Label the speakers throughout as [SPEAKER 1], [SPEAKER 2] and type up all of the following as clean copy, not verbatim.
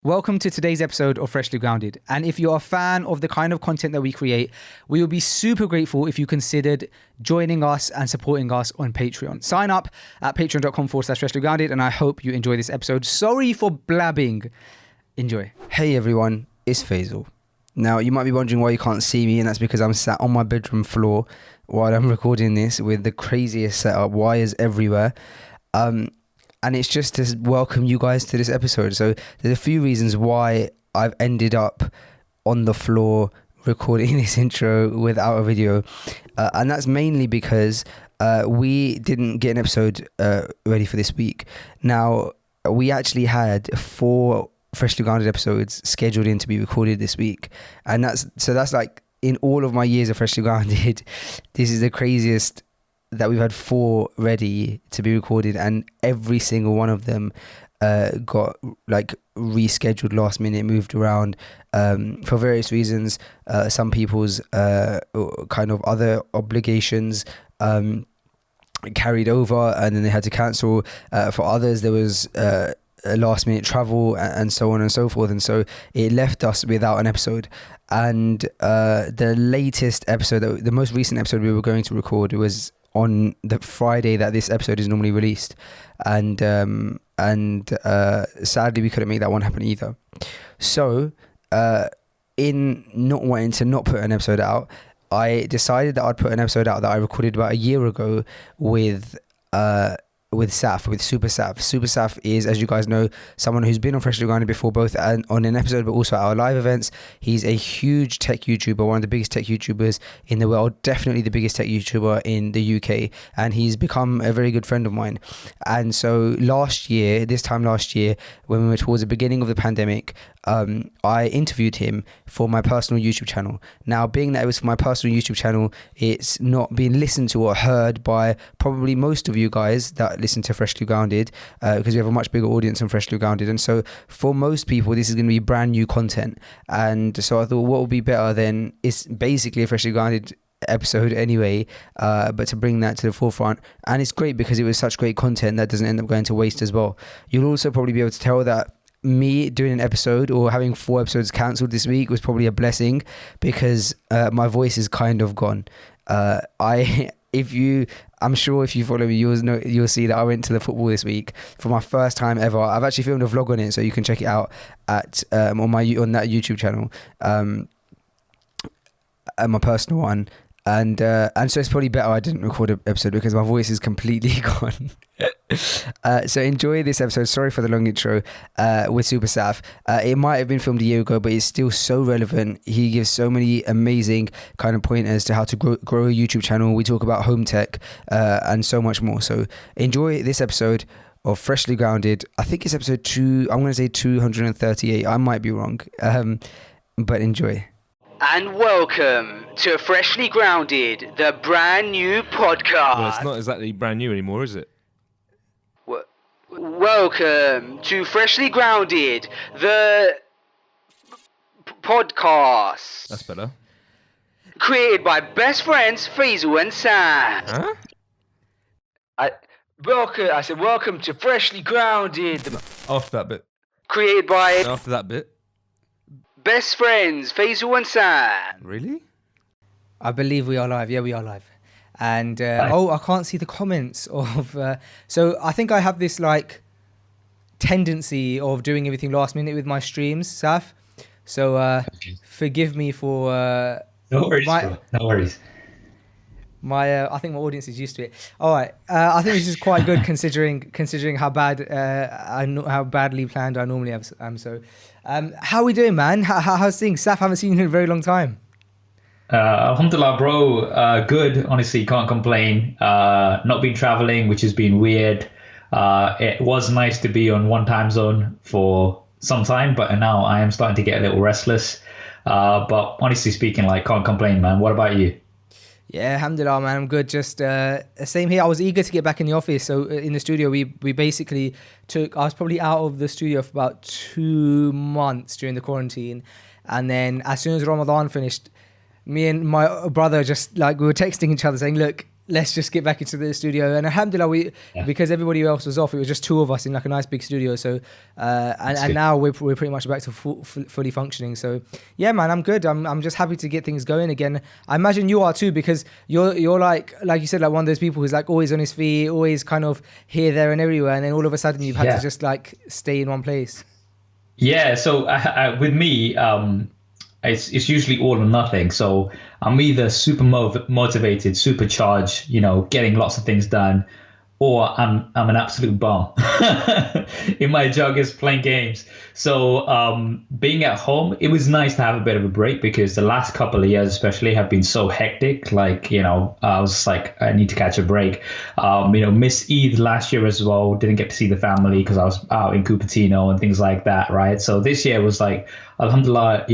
[SPEAKER 1] Welcome to today's episode of Freshly Grounded. And if you're a fan of the kind of content that we create, we would be super grateful if you considered joining us and supporting us on Patreon. Sign up at patreon.com/Freshly Grounded, and I hope you enjoy this episode. Sorry for blabbing. Enjoy. Hey everyone, it's Faisal. Now, you might be wondering why you can't see me, and that's because I'm sat on my bedroom floor while I'm recording this with the craziest setup, wires everywhere. And it's just to welcome you guys to this episode. So there's a few reasons why I've ended up on the floor recording this intro without a video. And that's mainly because we didn't get an episode ready for this week. Now, we actually had 4 Freshly Grounded episodes scheduled in to be recorded this week. And that's like, in all of my years of Freshly Grounded, this is the craziest that we've had 4 ready to be recorded, and every single one of them got like rescheduled last minute, moved around for various reasons. Some people's kind of other obligations carried over and then they had to cancel. For others there was last minute travel and so on and so forth, and so it left us without an episode. And the latest episode, the most recent episode we were going to record, was on the Friday that this episode is normally released, and sadly we couldn't make that one happen either. So in not wanting to not put an episode out, I decided that I'd put an episode out that I recorded about a year ago with SuperSaf. SuperSaf is, as you guys know, someone who's been on Freshly Grounded before, both on an episode but also at our live events. He's a huge tech YouTuber, one of the biggest tech YouTubers in the world, definitely the biggest tech YouTuber in the UK, and he's become a very good friend of mine. And so this time last year, when we were towards the beginning of the pandemic, I interviewed him for my personal YouTube channel. Now, being that it was for my personal YouTube channel, it's not being listened to or heard by probably most of you guys that listen to Freshly Grounded, because we have a much bigger audience on Freshly Grounded. And so for most people, this is going to be brand new content. And so I thought, what would be better than, it's basically a Freshly Grounded episode anyway, but to bring that to the forefront. And it's great because it was such great content that doesn't end up going to waste as well. You'll also probably be able to tell that me doing an episode or having 4 episodes cancelled this week was probably a blessing, because my voice is kind of gone. I'm sure if you follow me, you'll see that I went to the football this week for my first time ever. I've actually filmed a vlog on it, so you can check it out at on that YouTube channel, at my personal one. And so it's probably better I didn't record an episode because my voice is completely gone. So enjoy this episode. Sorry for the long intro with SuperSaf. It might have been filmed a year ago, but it's still so relevant. He gives so many amazing kind of pointers to how to grow a YouTube channel. We talk about home tech and so much more. So enjoy this episode of Freshly Grounded. I think it's episode 2. I'm going to say 238. I might be wrong, but enjoy. And welcome to Freshly Grounded, the brand new podcast.
[SPEAKER 2] Well, it's not exactly brand new anymore, is it?
[SPEAKER 1] Welcome to Freshly Grounded, the podcast.
[SPEAKER 2] That's better.
[SPEAKER 1] Created by best friends Faisal and Sam.
[SPEAKER 2] Huh?
[SPEAKER 1] I said welcome to Freshly Grounded.
[SPEAKER 2] After that bit.
[SPEAKER 1] Created by
[SPEAKER 2] After that bit.
[SPEAKER 1] best friends Faisal and Sam.
[SPEAKER 2] Really?
[SPEAKER 1] I believe we are live. Yeah, we are live. And I can't see the comments of. So I think I have this like tendency of doing everything last minute with my streams, Saf. So forgive me for.
[SPEAKER 3] No worries. No worries.
[SPEAKER 1] I think my audience is used to it. All right. I think this is quite good considering how bad how badly planned I normally am. So, how are we doing, man? How's things? Saf, haven't seen you in a very long time.
[SPEAKER 3] Alhamdulillah, bro. Good. Honestly, can't complain. Not been traveling, which has been weird. It was nice to be on one time zone for some time, but now I am starting to get a little restless. But honestly speaking, like, can't complain, man. What about you?
[SPEAKER 1] Yeah, alhamdulillah, man. I'm good. Just same here. I was eager to get back in the office. So in the studio, we basically I was probably out of the studio for about 2 months during the quarantine. And then as soon as Ramadan finished, me and my brother just like, we were texting each other saying, look, let's just get back into the studio. And alhamdulillah, because everybody else was off, it was just two of us in like a nice big studio. So and now we're pretty much back to fully functioning. So yeah, man, I'm good. I'm just happy to get things going again. I imagine you are too, because you're like you said, like one of those people who's like always on his feet, always kind of here, there, and everywhere. And then all of a sudden you've had to just like stay in one place.
[SPEAKER 3] Yeah. So with me, it's usually all or nothing. So I'm either super motivated, supercharged, getting lots of things done, or I'm an absolute bum in my joggers playing games. So being at home, it was nice to have a bit of a break, because the last couple of years especially have been so hectic. Like, I was like, I need to catch a break. Missed Eid last year as well. Didn't get to see the family because I was out in Cupertino and things like that, right? So this year was like, alhamdulillah,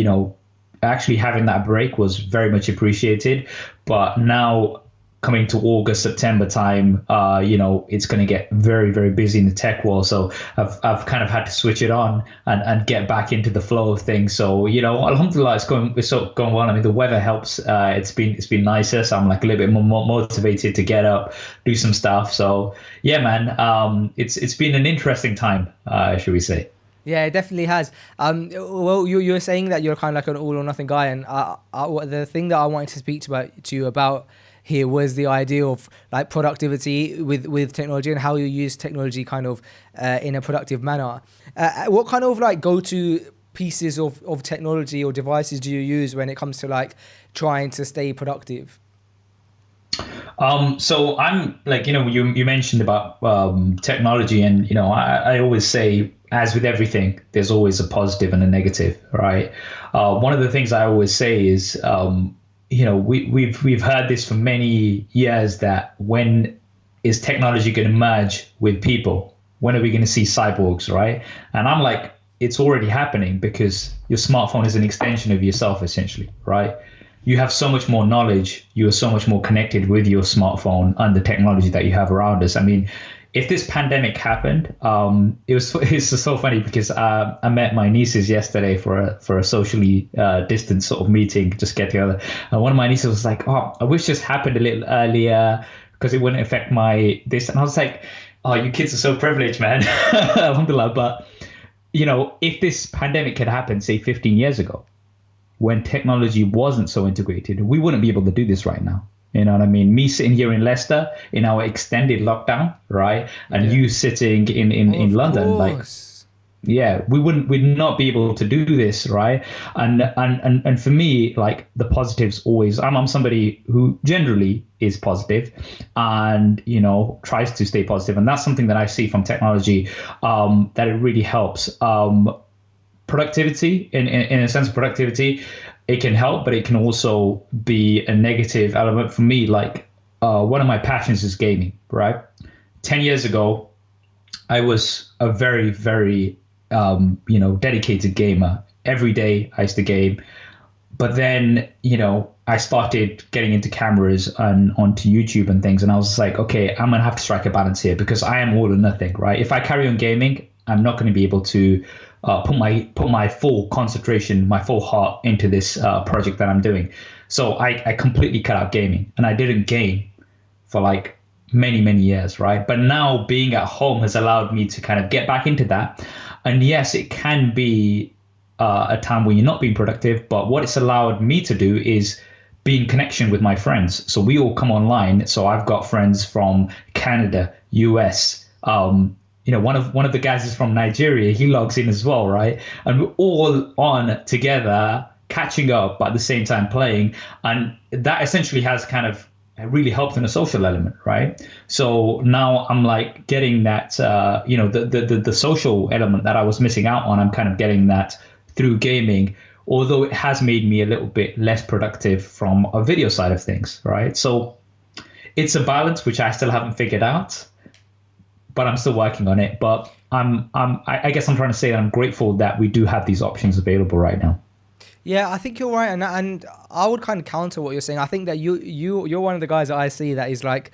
[SPEAKER 3] actually having that break was very much appreciated. But now coming to August, September time, it's going to get very, very busy in the tech world. So I've kind of had to switch it on and get back into the flow of things. So, alhamdulillah, it's going well. I mean, the weather helps. It's been nicer. So I'm like a little bit more motivated to get up, do some stuff. So yeah, man, it's been an interesting time, should we say.
[SPEAKER 1] Yeah, it definitely has. Well, you were saying that you're kind of like an all or nothing guy, and the thing that I wanted to speak to you about here was the idea of like productivity with technology, and how you use technology kind of in a productive manner. What kind of like go-to pieces of technology or devices do you use when it comes to like trying to stay productive?
[SPEAKER 3] So I'm like, you mentioned about technology, and I always say, as with everything, there's always a positive and a negative, right? One of the things I always say is, we've heard this for many years, that when is technology going to merge with people? When are we going to see cyborgs, right? And I'm like, it's already happening, because your smartphone is an extension of yourself, essentially, right? You have so much more knowledge. You are so much more connected with your smartphone and the technology that you have around us. I mean, if this pandemic happened, it's so funny, because I met my nieces yesterday for a socially distant sort of meeting, just get together. And one of my nieces was like, "Oh, I wish this happened a little earlier, because it wouldn't affect this." And I was like, "Oh, you kids are so privileged, man." Alhamdulillah. But if this pandemic had happened, say 15 years ago, when technology wasn't so integrated, we wouldn't be able to do this right now. You know what I mean? Me sitting here in Leicester in our extended lockdown, right? And you sitting in London,
[SPEAKER 1] course.
[SPEAKER 3] We'd not be able to do this, right? And for me, like, the positives always, I'm somebody who generally is positive and, tries to stay positive. And that's something that I see from technology, that it really helps. Productivity, in a sense, productivity, it can help, but it can also be a negative element for me. Like, one of my passions is gaming, right? 10 years ago, I was a very, very, dedicated gamer. Every day I used to game. But then, I started getting into cameras and onto YouTube and things. And I was like, okay, I'm going to have to strike a balance here, because I am all or nothing, right? If I carry on gaming, I'm not going to be able to put my full concentration, my full heart into this project that I'm doing. So I completely cut out gaming, and I didn't game for like many, many years, right? But now being at home has allowed me to kind of get back into that. And yes, it can be a time when you're not being productive, but what it's allowed me to do is be in connection with my friends. So we all come online. So I've got friends from Canada, US, one of the guys is from Nigeria. He logs in as well, right? And we're all on together, catching up, but at the same time playing. And that essentially has kind of really helped in a social element, right? So now I'm like getting that, the social element that I was missing out on. I'm kind of getting that through gaming, although it has made me a little bit less productive from a video side of things, right? So it's a balance which I still haven't figured out, but I'm still working on it. But I guess I'm trying to say that I'm grateful that we do have these options available right now.
[SPEAKER 1] Yeah, I think you're right, and I would kind of counter what you're saying. I think that you're one of the guys that I see that is like,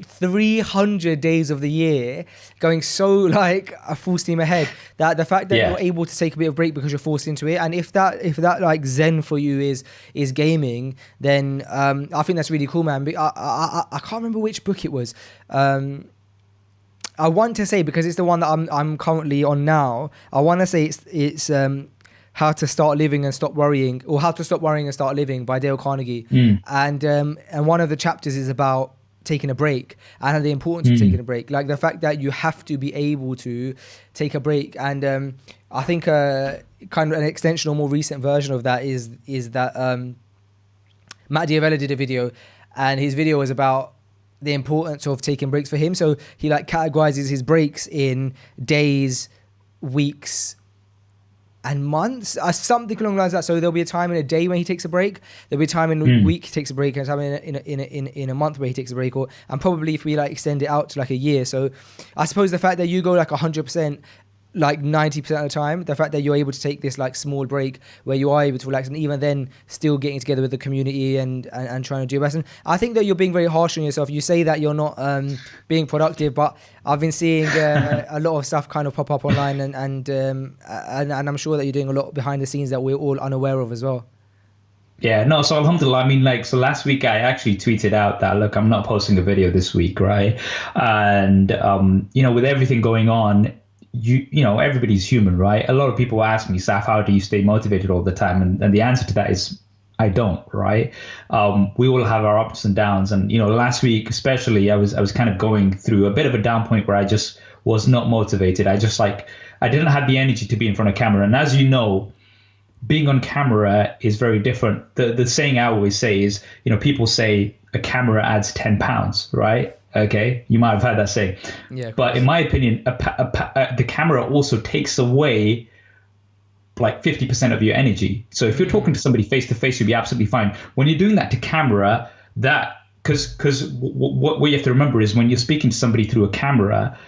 [SPEAKER 1] 300 days of the year going so like a full steam ahead, that the fact that you're able to take a bit of break because you're forced into it, and if that like zen for you is gaming, then I think that's really cool, man. I can't remember which book it was. I want to say, because it's the one that I'm currently on now, I want to say it's How to Start Living and Stop Worrying, or How to Stop Worrying and Start Living by Dale Carnegie. And one of the chapters is about taking a break and the importance of taking a break, like the fact that you have to be able to take a break. And I think kind of an extension or more recent version of that is that Matt Diavella did a video, and his video was about the importance of taking breaks for him. So he like categorizes his breaks in days, weeks, and months, something along the lines of that. So there'll be a time in a day when he takes a break. There'll be a time in a week he takes a break, and a time in a month where he takes a break, and probably if we like extend it out to like a year. So I suppose the fact that you go like 100%, like 90% of the time, the fact that you're able to take this like small break where you are able to relax, and even then still getting together with the community and trying to do your best. And I think that you're being very harsh on yourself. You say that you're not being productive, but I've been seeing a lot of stuff kind of pop up online, and I'm sure that you're doing a lot behind the scenes that we're all unaware of as well.
[SPEAKER 3] Yeah, no, so alhamdulillah, I mean, like, so last week I actually tweeted out that, look, I'm not posting a video this week, right? And, with everything going on, you know, everybody's human, right? A lot of people ask me, Saf, how do you stay motivated all the time? And the answer to that is I don't, right? We all have our ups and downs. And, last week, especially, I was kind of going through a bit of a down point where I just was not motivated. I didn't have the energy to be in front of camera. And as you know, being on camera is very different. The saying I always say is, people say a camera adds 10 pounds, right? Okay, you might have heard that saying. Yeah. But in my opinion, the camera also takes away like 50% of your energy. So if you're talking to somebody face to face, you'll be absolutely fine. When you're doing that to camera, because what you have to remember is when you're speaking to somebody through a camera,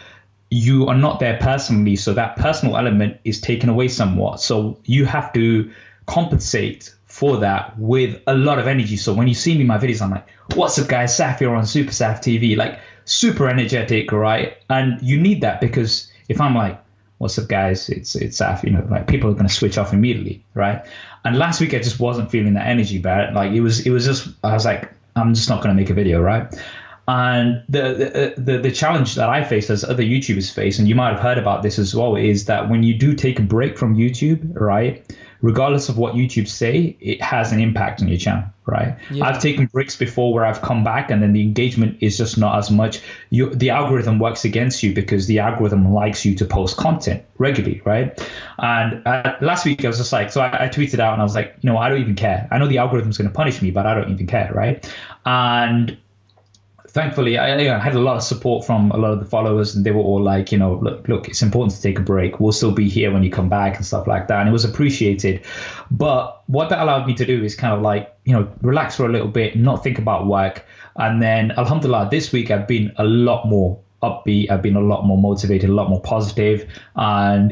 [SPEAKER 3] you are not there personally. So that personal element is taken away somewhat. So you have to compensate for that with a lot of energy. So when you see me in my videos, I'm like, what's up guys, Saf here on SuperSaf TV, like super energetic, right? And you need that, because if I'm like, what's up guys, it's Saf, like people are going to switch off immediately, right? And last week I just wasn't feeling that energy, Barrett. Like it was just, I was like, I'm just not going to make a video, right? And the challenge that I face, as other YouTubers face, and you might have heard about this as well, is that when you do take a break from YouTube, right, regardless of what YouTube say, it has an impact on your channel, right? Yeah. I've taken breaks before where I've come back and then the engagement is just not as much. The algorithm works against you because the algorithm likes you to post content regularly, right? And last week I was just like, so I tweeted out and I was like, I don't even care. I know the algorithm's going to punish me, but I don't even care, right? And thankfully, I had a lot of support from a lot of the followers, and they were all like, look, it's important to take a break. We'll still be here when you come back and stuff like that. And it was appreciated. But what that allowed me to do is kind of like, relax for a little bit, not think about work. And then, alhamdulillah, this week I've been a lot more upbeat. I've been a lot more motivated, a lot more positive. And,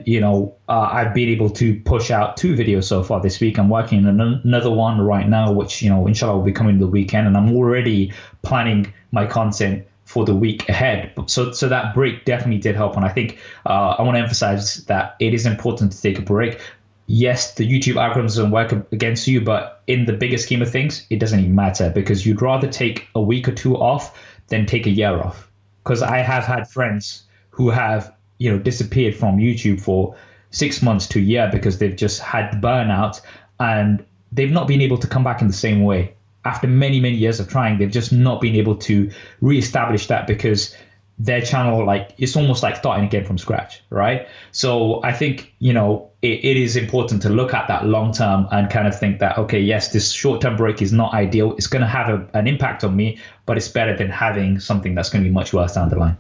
[SPEAKER 3] I've been able to push out 2 videos so far this week. I'm working on another one right now, which, inshallah will be coming the weekend. And I'm already planning my content for the week ahead. So that break definitely did help. And I think I want to emphasize that it is important to take a break. Yes, the YouTube algorithms don't work against you, but in the bigger scheme of things, it doesn't even matter, because you'd rather take a week or 2 off than take a year off. Because I have had friends who have, disappeared from YouTube for 6 months to a year because they've just had burnout and they've not been able to come back in the same way. After many, many years of trying, they've just not been able to reestablish that, because their channel, like, it's almost like starting again from scratch, right? So I think, it is important to look at that long term and kind of think that, okay, yes, this short-term break is not ideal. It's going to have an impact on me, but it's better than having something that's going to be much worse down the line.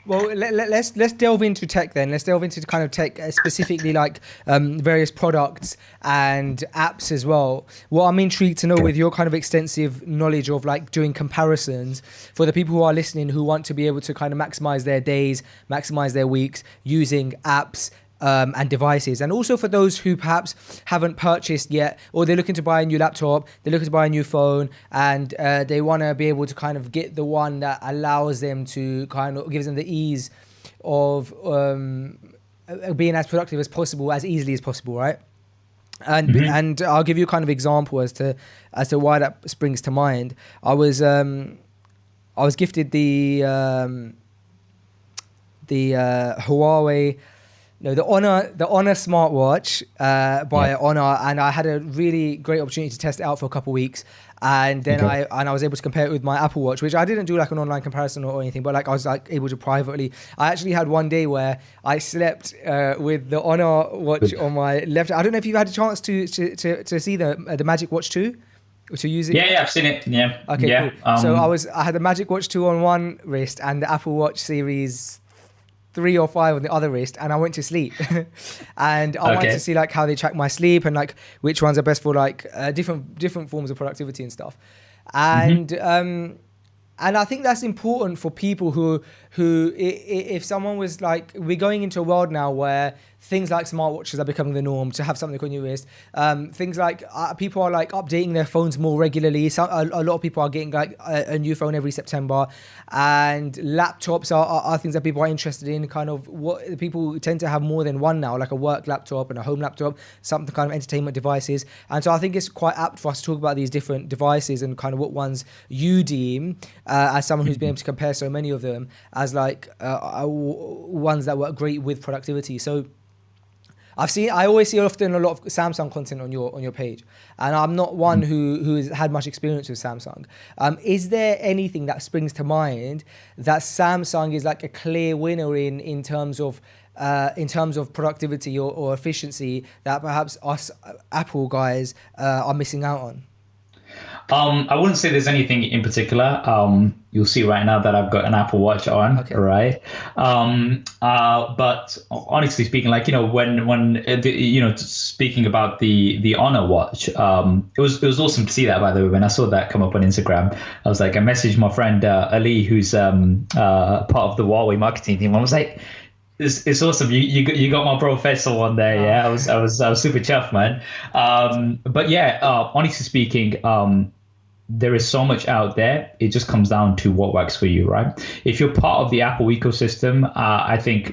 [SPEAKER 1] Well, let's delve into tech then. Let's delve into kind of tech, specifically like various products and apps as well. What I'm intrigued to know, with your kind of extensive knowledge of like doing comparisons, for the people who are listening who want to be able to kind of maximize their days, maximize their weeks using apps, and devices. And also for those who perhaps haven't purchased yet, or they're looking to buy a new laptop, they're looking to buy a new phone, and they want to be able to kind of get the one that allows them to kind of gives them the ease of being as productive as possible, as easily as possible, right? And and I'll give you a kind of example as to why that springs to mind. I was gifted the Huawei, no, the Honor smartwatch by Honor, and I had a really great opportunity to test it out for a couple of weeks, and then I was able to compare it with my Apple Watch, which I didn't do like an online comparison or anything, but like I was like able to privately. I actually had one day where I slept with the Honor watch on my left. I don't know if you've had a chance to see the Magic Watch 2. To use it?
[SPEAKER 3] Yeah, I've seen it. Yeah.
[SPEAKER 1] Okay,
[SPEAKER 3] yeah.
[SPEAKER 1] Cool. So I had the Magic Watch 2 on one wrist and the Apple Watch Series 3 or 5 on the other wrist, and I went to sleep. And I wanted to see like how they track my sleep and like which ones are best for like different forms of productivity and stuff. And and I think that's important for people who if someone was like, we're going into a world now where things like smartwatches are becoming the norm, to have something on your wrist. Things like people are like updating their phones more regularly. A lot of people are getting like a new phone every September, and laptops are things that people are interested in. Kind of what people tend to have more than one now, like a work laptop and a home laptop, some kind of entertainment devices. And so I think it's quite apt for us to talk about these different devices and kind of what ones you deem as someone who's been able to compare so many of them as like ones that work great with productivity. So I always see often a lot of Samsung content on your page, and I'm not one who's had much experience with Samsung. Is there anything that springs to mind that Samsung is like a clear winner in terms of productivity or efficiency that perhaps us Apple guys are missing out on?
[SPEAKER 3] I wouldn't say there's anything in particular. You'll see right now that I've got an Apple Watch on, right? But honestly speaking, like, speaking about the Honor watch, it was awesome to see that, by the way. When I saw that come up on Instagram, I was like, I messaged my friend Ali, who's part of the Huawei marketing team. I was like, it's awesome. You got my professor one there. Yeah, I was super chuffed, man. But yeah, honestly speaking, there is so much out there. It just comes down to what works for you, right? If you're part of the Apple ecosystem, I think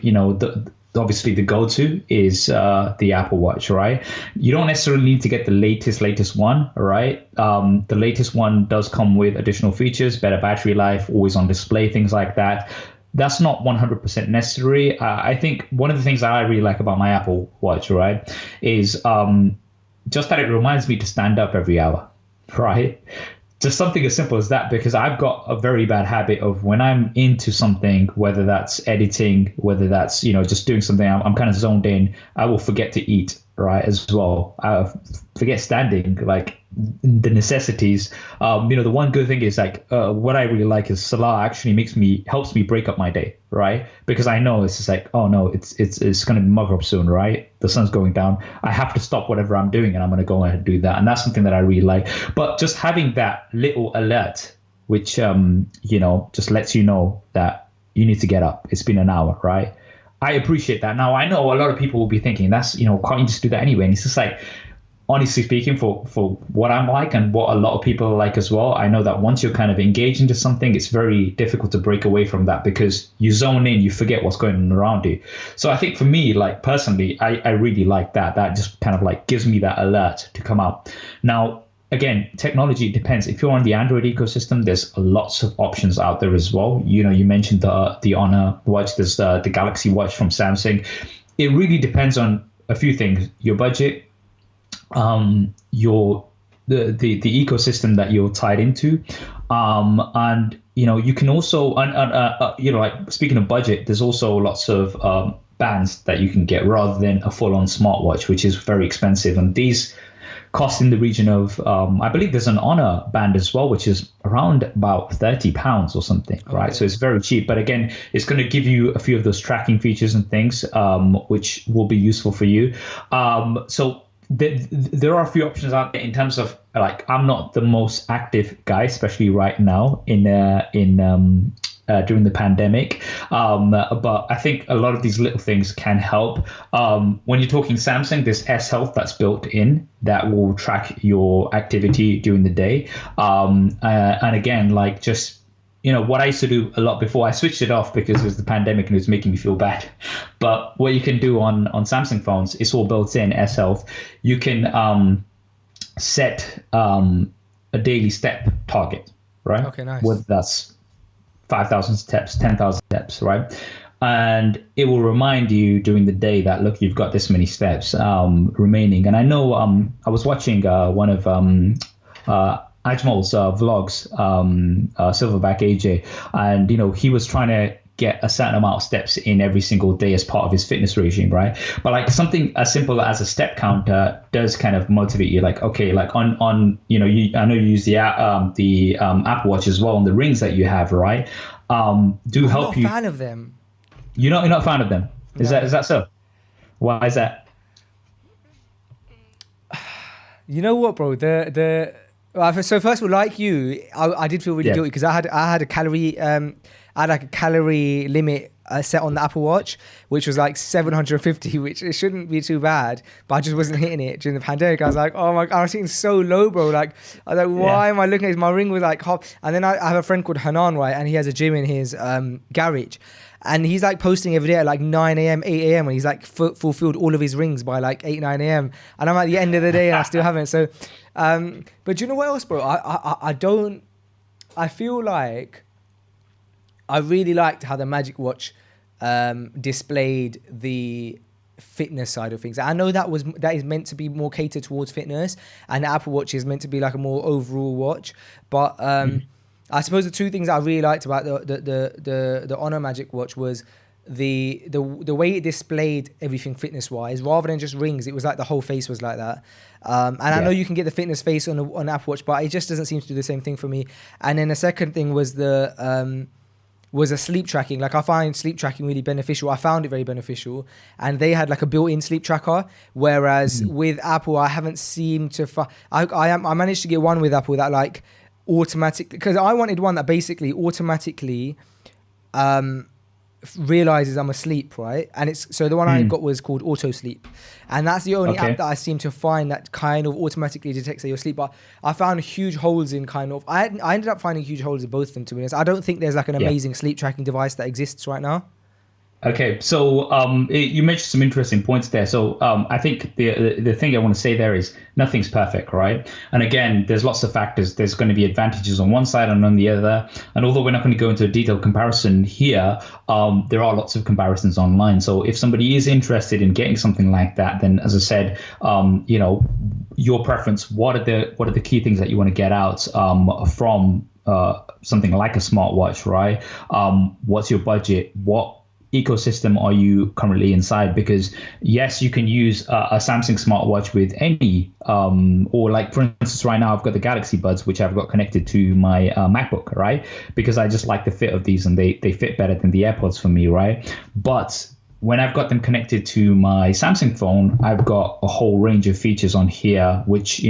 [SPEAKER 3] obviously the go-to is the Apple Watch, right? You don't necessarily need to get the latest one, right? The latest one does come with additional features, better battery life, always on display, things like that. That's not 100% necessary. I think one of the things that I really like about my Apple Watch, right, is just that it reminds me to stand up every hour, right? Just something as simple as that, because I've got a very bad habit of when I'm into something, whether that's editing, whether that's, just doing something, I'm kind of zoned in, I will forget to eat, right, as well. I forget standing, like the necessities. The one good thing is like what I really like is Salah actually helps me break up my day, right? Because I know it's just like, oh no, it's going to be Maghrib soon, right? The sun's going down. I have to stop whatever I'm doing and I'm going to go ahead and do that. And that's something that I really like. But just having that little alert, which just lets you know that you need to get up. It's been an hour, right? I appreciate that. Now I know a lot of people will be thinking that's, can't you just do that anyway? And it's just like, honestly speaking, for what I'm like and what a lot of people are like as well, I know that once you're kind of engaged into something, it's very difficult to break away from that because you zone in, you forget what's going on around you. So I think for me, like personally, I really like that. That just kind of like gives me that alert to come out. Now, again, technology depends. If you're on the Android ecosystem, there's lots of options out there as well. You mentioned the Honor watch, there's the Galaxy Watch from Samsung. It really depends on a few things: your budget, the ecosystem that you're tied into, and you can also like speaking of budget, there's also lots of bands that you can get rather than a full-on smartwatch, which is very expensive, and these cost in the region of I believe there's an Honor band as well, which is around about £30 or something, right? So it's very cheap, but again, it's going to give you a few of those tracking features and things which will be useful for you. So there are a few options out there in terms of, like, I'm not the most active guy, especially right now in during the pandemic. But I think a lot of these little things can help. When you're talking Samsung, there's S Health that's built in that will track your activity during the day. And again, like just, what I used to do a lot before, I switched it off because it was the pandemic and it was making me feel bad. But what you can do on Samsung phones, it's all built in, S Health. You can set a daily step target, right? Okay, nice. Whether that's 5,000 steps, 10,000 steps, right? And it will remind you during the day that, look, you've got this many steps remaining. And I know I was watching one of Ajmal's vlogs, Silverback AJ, and he was trying to get a certain amount of steps in every single day as part of his fitness regime, right? But like something as simple as a step counter does kind of motivate you. Like, okay, like on I know you use the Apple Watch as well, on the rings that you have, right? Do help you.
[SPEAKER 1] I'm not a fan of them.
[SPEAKER 3] You're not a fan of them. Is that so? Why is that?
[SPEAKER 1] You know what, bro? So first of all, like you, I did feel really guilty because I had a calorie like a calorie limit set on the Apple Watch, which was like 750, which it shouldn't be too bad, but I just wasn't hitting it during the pandemic. I was like, oh my God, I was hitting so low, bro. Like, I was like, why am I looking at this? My ring was like hot. And then I have a friend called Hanan, right? And he has a gym in his garage. And he's like posting every day at like 9 a.m., 8 a.m. and he's like fulfilled all of his rings by like 8, 9 a.m. And I'm at the end of the day and I still haven't. So, but do you know what else, bro? I feel like I really liked how the Magic Watch displayed the fitness side of things. I know that is meant to be more catered towards fitness, and the Apple Watch is meant to be like a more overall watch. But I suppose the two things I really liked about the Honor Magic Watch was the way it displayed everything fitness wise, rather than just rings. It was like the whole face was like that. I know you can get the fitness face on an Apple Watch, but it just doesn't seem to do the same thing for me. And then the second thing was was a sleep tracking. Like, I find sleep tracking really beneficial. I found it very beneficial. And they had like a built-in sleep tracker, whereas with Apple, I haven't seemed to I managed to get one with Apple that like automatically, because I wanted one that basically automatically realizes I'm asleep, right? And it's so the one I got was called Auto Sleep, and that's the only app that I seem to find that kind of automatically detects that you're asleep. But I found huge holes in kind of I ended up finding huge holes in both of them, to be honest. I don't think there's like an amazing sleep tracking device that exists right now.
[SPEAKER 3] Okay, so you mentioned some interesting points there. So I think the thing I want to say there is nothing's perfect, right? And again, there's lots of factors. There's going to be advantages on one side and on the other. And although we're not going to go into a detailed comparison here, there are lots of comparisons online. So if somebody is interested in getting something like that, then as I said, your preference. What are the key things that you want to get out from something like a smartwatch, right? What's your budget? What ecosystem are you currently inside? Because yes, you can use a Samsung smartwatch with any or like, for instance, right now I've got the Galaxy Buds, which I've got connected to my MacBook, right? Because I just like the fit of these, and they fit better than the AirPods for me, right? But when I've got them connected to my Samsung phone, I've got a whole range of features on here which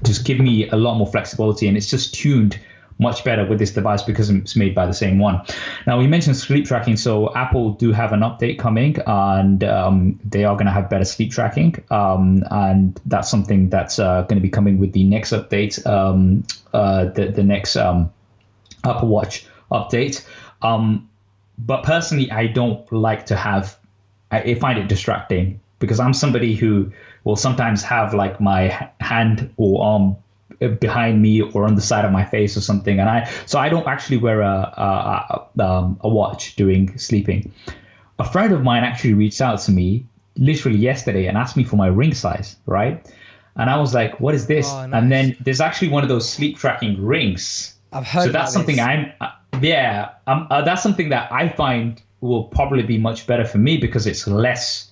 [SPEAKER 3] just give me a lot more flexibility, and it's just tuned much better with this device because it's made by the same one. Now, we mentioned sleep tracking. So Apple do have an update coming, and they are going to have better sleep tracking. And that's something that's going to be coming with the next update, the next Apple Watch update. But personally, I don't like to I find it distracting, because I'm somebody who will sometimes have like my hand or arm behind me or on the side of my face or something, and I don't actually wear a watch during sleeping. A friend of mine actually reached out to me literally yesterday and asked me for my ring size, right? And I was like, what is this? Oh, nice. And then there's actually one of those sleep tracking rings.
[SPEAKER 1] I've heard
[SPEAKER 3] so that's something
[SPEAKER 1] this.
[SPEAKER 3] That's something that I find will probably be much better for me, because it's less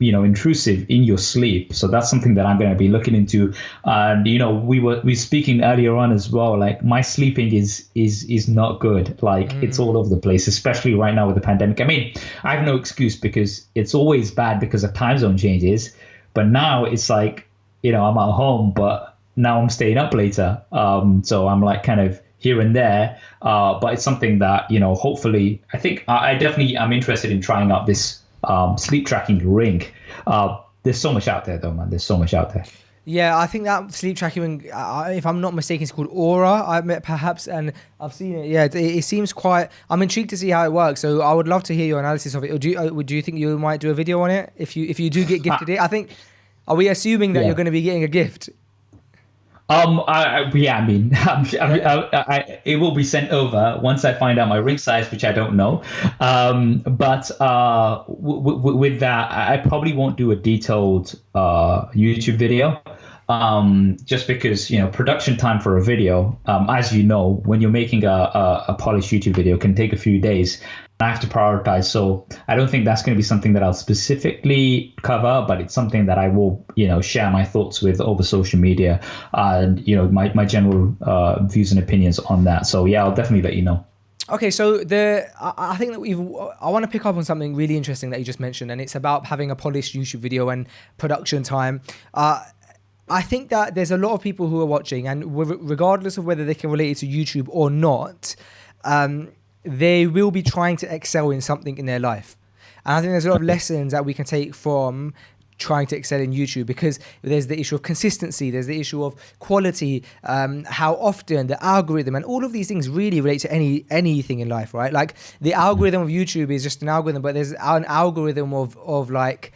[SPEAKER 3] intrusive in your sleep. So that's something that I'm going to be looking into. And we were speaking earlier on as well, like my sleeping is not good. Like it's all over the place, especially right now with the pandemic. I mean, I have no excuse, because it's always bad because of time zone changes, but now it's like I'm at home, but now I'm staying up later, so I'm like kind of here and there. But it's something that, hopefully, I think I definitely am interested in trying out this sleep tracking ring. There's so much out there, though, man. There's so much out there.
[SPEAKER 1] Yeah, I think that sleep tracking, if I'm not mistaken, it's called Aura, I met perhaps, and I've seen it. Yeah, it seems quite. I'm intrigued to see how it works. So I would love to hear your analysis of it. Or do you think you might do a video on it if you do get gifted it? I think. Are we assuming that you're going to be getting a gift?
[SPEAKER 3] I mean, it will be sent over once I find out my ring size, which I don't know. But with that, I probably won't do a detailed YouTube video, just because production time for a video, as you know, when you're making a polished YouTube video, can take a few days. I have to prioritize, so I don't think that's going to be something that I'll specifically cover, but it's something that I will, share my thoughts with over social media, and my general views and opinions on that. So yeah, I'll definitely let you know.
[SPEAKER 1] Okay, so I think that I want to pick up on something really interesting that you just mentioned, and it's about having a polished YouTube video and production time. I think that there's a lot of people who are watching, and regardless of whether they can relate it to YouTube or not, they will be trying to excel in something in their life. And I think there's a lot of lessons that we can take from trying to excel in YouTube, because there's the issue of consistency, there's the issue of quality, how often, the algorithm, and all of these things really relate to anything in life, right? Like the algorithm of YouTube is just an algorithm, but there's an algorithm of like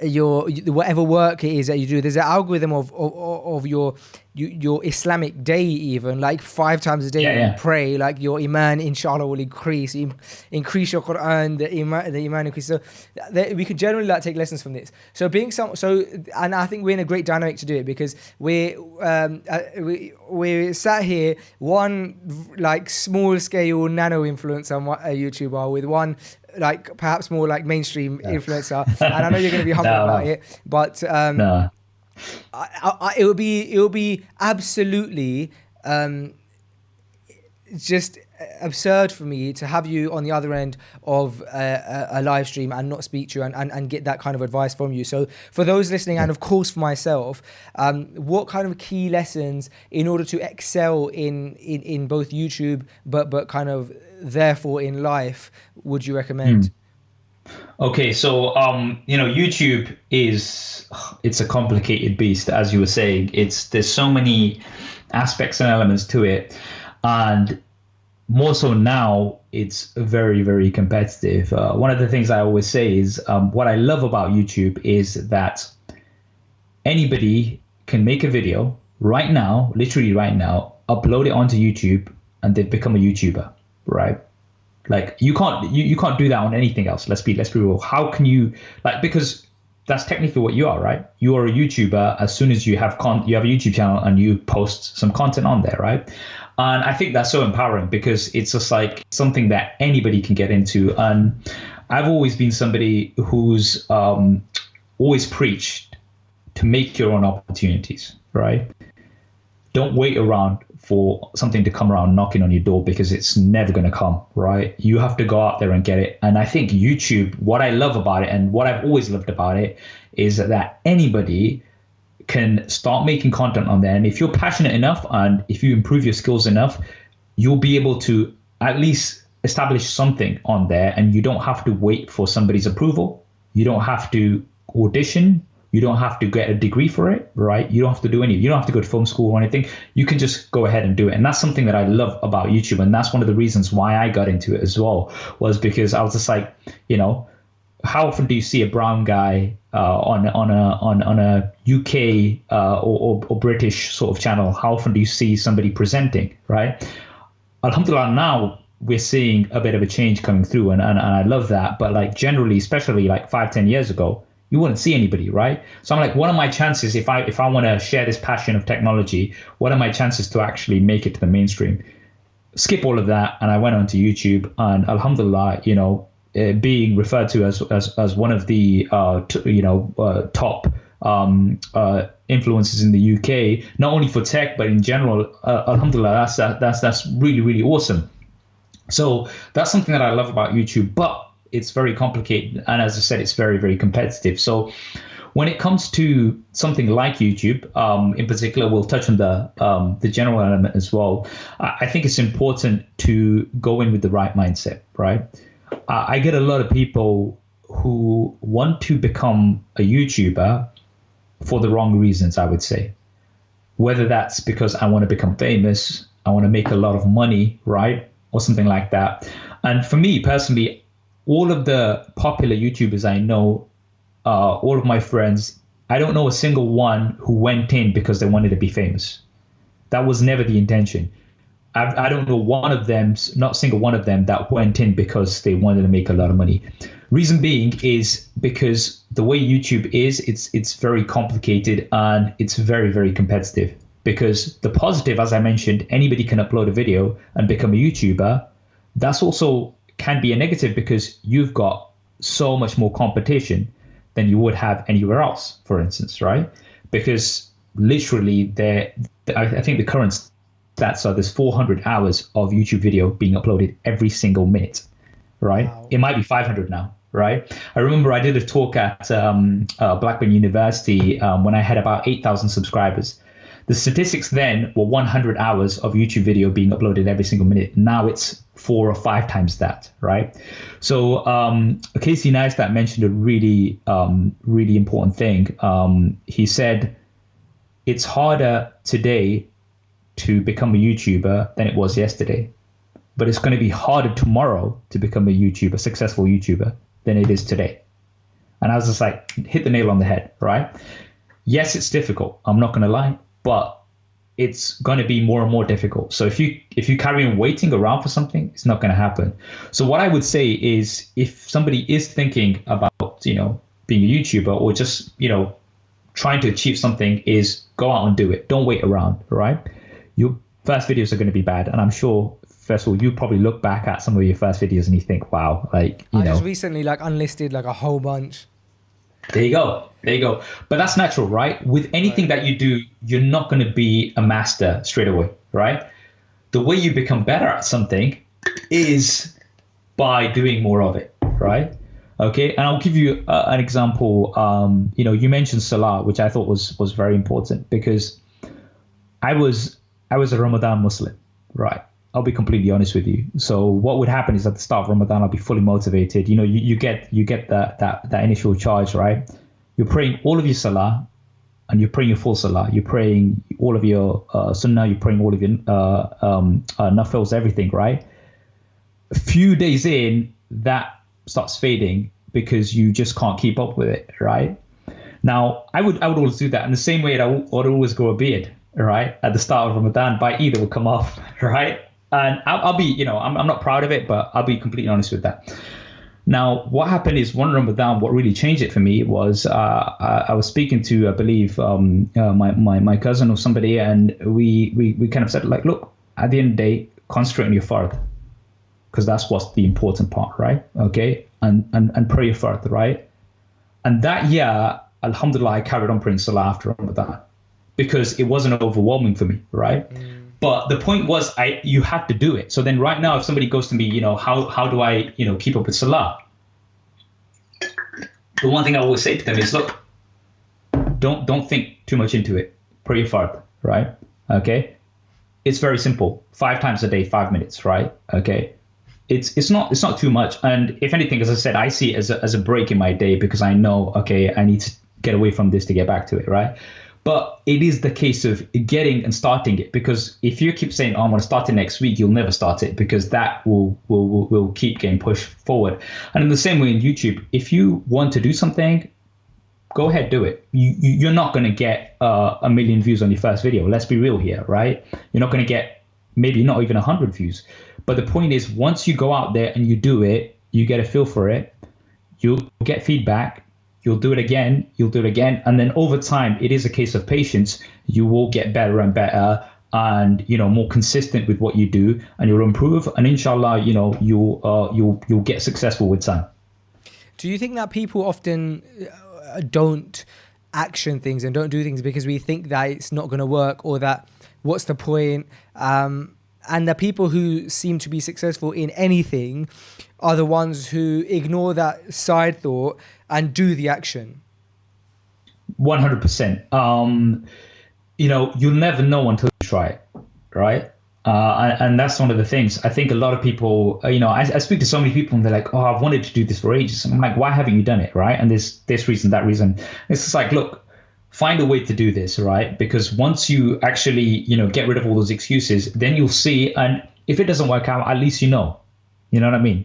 [SPEAKER 1] your whatever work it is that you do. There's an algorithm of your Islamic day, even like 5 times a day you pray, like your iman inshallah will increase. You increase your Quran, the iman increase. So we could generally like take lessons from this. So and I think we're in a great dynamic to do it, because we're sat here, one like small scale nano influencer YouTuber with one like perhaps more like mainstream influencer, and I know you're going to be humble about it, but it will be absolutely just absurd for me to have you on the other end of a live stream and not speak to you and get that kind of advice from you. So for those listening, and of course for myself, what kind of key lessons in order to excel in both YouTube but kind of therefore in life would you recommend?
[SPEAKER 3] Okay, so YouTube it's a complicated beast, as you were saying. There's so many aspects and elements to it, and more so now, it's very, very competitive. One of the things I always say is what I love about YouTube is that anybody can make a video right now, literally right now, upload it onto YouTube, and they've become a YouTuber, right? Like you can't do that on anything else. Let's be real. How can you, like, because that's technically what you are, right? You are a YouTuber as soon as you have you have a YouTube channel and you post some content on there, right? And I think that's so empowering, because it's just like something that anybody can get into. And I've always been somebody who's always preached to make your own opportunities, right? Don't wait around for something to come around knocking on your door, because it's never going to come, right? You have to go out there and get it. And I think YouTube, what I love about it and what I've always loved about it is that anybody can start making content on there. And if you're passionate enough and if you improve your skills enough, you'll be able to at least establish something on there, and you don't have to wait for somebody's approval. You don't have to audition. You don't have to get a degree for it, right? You don't have to do you don't have to go to film school or anything. You can just go ahead and do it. And that's something that I love about YouTube. And that's one of the reasons why I got into it as well, was because I was just like, how often do you see a brown guy on a UK or British sort of channel? How often do you see somebody presenting, right? Alhamdulillah, now we're seeing a bit of a change coming through, and I love that. But like generally, especially like 5-10 years ago, you wouldn't see anybody, right? So I'm like, what are my chances if I want to share this passion of technology? What are my chances to actually make it to the mainstream? Skip all of that, and I went onto YouTube, and alhamdulillah, being referred to as one of the top influencers in the UK, not only for tech but in general, alhamdulillah, that's really, really awesome. So that's something that I love about YouTube, but it's very complicated, and as I said, it's very, very competitive. So When it comes to something like YouTube, in particular, we'll touch on the general element as well. I think it's important to go in with the right mindset, right? I get a lot of people who want to become a YouTuber for the wrong reasons, I would say. Whether that's because I want to become famous, I want to make a lot of money, right? Or something like that. And for me personally, all of the popular YouTubers I know, all of my friends, I don't know a single one who went in because they wanted to be famous. That was never the intention. I don't know one of them, not a single one of them, that went in because they wanted to make a lot of money. Reason being is because the way YouTube is, it's very complicated and it's very, very competitive. Because the positive, as I mentioned, anybody can upload a video and become a YouTuber. That's also can be a negative because you've got so much more competition than you would have anywhere else, for instance, right? Because literally I think the current stats are there's 400 hours of YouTube video being uploaded every single minute, right? Wow. It might be 500 now, right? I remember I did a talk at Blackburn University when I had about 8,000 subscribers. The statistics then were 100 hours of YouTube video being uploaded every single minute. Now it's 4 or 5 times that, right? So Casey Neistat mentioned a really, really important thing. He said, it's harder today to become a YouTuber than it was yesterday. But it's going to be harder tomorrow to become a YouTuber, a successful YouTuber, than it is today. And I was just like, hit the nail on the head, right? Yes, it's difficult. I'm not going to lie. But it's going to be more and more difficult. So if you carry on waiting around for something, it's not going to happen. So what I would say is, if somebody is thinking about, being a YouTuber or just, trying to achieve something, is go out and do it. Don't wait around, right? Your first videos are going to be bad. And I'm sure, first of all, you probably look back at some of your first videos and you think, wow, I
[SPEAKER 1] just recently unlisted a whole bunch.
[SPEAKER 3] There you go. But that's natural, right? With anything that you do, you're not going to be a master straight away, right? The way you become better at something is by doing more of it, right? Okay. And I'll give you an example. You mentioned Salah, which I thought was very important, because I was a Ramadan Muslim, right? I'll be completely honest with you. So what would happen is at the start of Ramadan, I'll be fully motivated. You get that initial charge, right? You're praying all of your salah, and you're praying your full salah. You're praying all of your sunnah. You're praying all of your nafils, everything, right? A few days in, that starts fading because you just can't keep up with it, right? Now, I would always do that in the same way that I would always grow a beard, right? At the start of Ramadan, by Eid it would come off, right? And I'll be, I'm not proud of it, but I'll be completely honest with that. Now, what happened is one Ramadan, what really changed it for me was I was speaking to, I believe, my cousin or somebody, and we kind of said, look, at the end of the day, concentrate on your fard, because that's what's the important part, right? Okay, and pray your fard, right? And that year, alhamdulillah, I carried on praying salah after Ramadan because it wasn't overwhelming for me, right? But the point was, you have to do it. So then right now, if somebody goes to me, how do I, keep up with salah? The one thing I always say to them is, look, don't think too much into it. Pray your fard, right? Okay. It's very simple. 5 times a day, 5 minutes, right? Okay. It's not too much. And if anything, as I said, I see it as a break in my day, because I know, okay, I need to get away from this to get back to it, right? But it is the case of getting and starting it, because if you keep saying, I'm going to start it next week, you'll never start it, because that will keep getting pushed forward. And in the same way in YouTube, if you want to do something, go ahead, do it. You're not going to get 1 million views on your first video. Let's be real here, right? You're not going to get maybe not even 100 views. But the point is, once you go out there and you do it, you get a feel for it, you'll get feedback. You'll do it again, and then over time, it is a case of patience. You will get better and better, and more consistent with what you do, and you'll improve. And inshallah, you'll get successful with time.
[SPEAKER 1] Do you think that people often don't action things and don't do things because we think that it's not going to work, or that what's the point? And the people who seem to be successful in anything are the ones who ignore that side thought and do the action?
[SPEAKER 3] 100%. You'll never know until you try it, right? And that's one of the things. I think a lot of people, I speak to so many people and they're like, oh, I've wanted to do this for ages. And I'm like, why haven't you done it, right? And this reason, that reason. It's just like, look, find a way to do this, right? Because once you actually, get rid of all those excuses, then you'll see. And if it doesn't work out, at least you know. You know what I mean?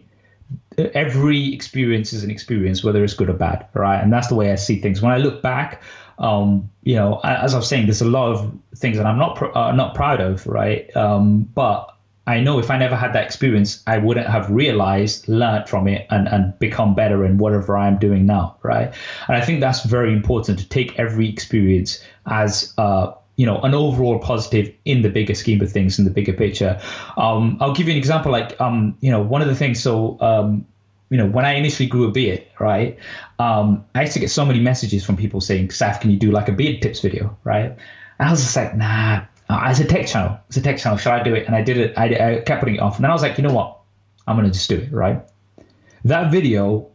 [SPEAKER 3] Every experience is an experience, whether it's good or bad, right? And that's the way I see things. When I look back, as I was saying, there's a lot of things that I'm not proud of, right? But I know if I never had that experience, I wouldn't have realized, learned from it, and become better in whatever I'm doing now, right? And I think that's very important, to take every experience as an overall positive in the bigger scheme of things, in the bigger picture. I'll give you an example, like, one of the things, so, when I initially grew a beard, right, I used to get so many messages from people saying, Saf, can you do like a beard tips video, right? And I was just like, nah, it's a tech channel, shall I do it? And I did it, I kept putting it off. And then I was like, you know what, I'm going to just do it, right? That video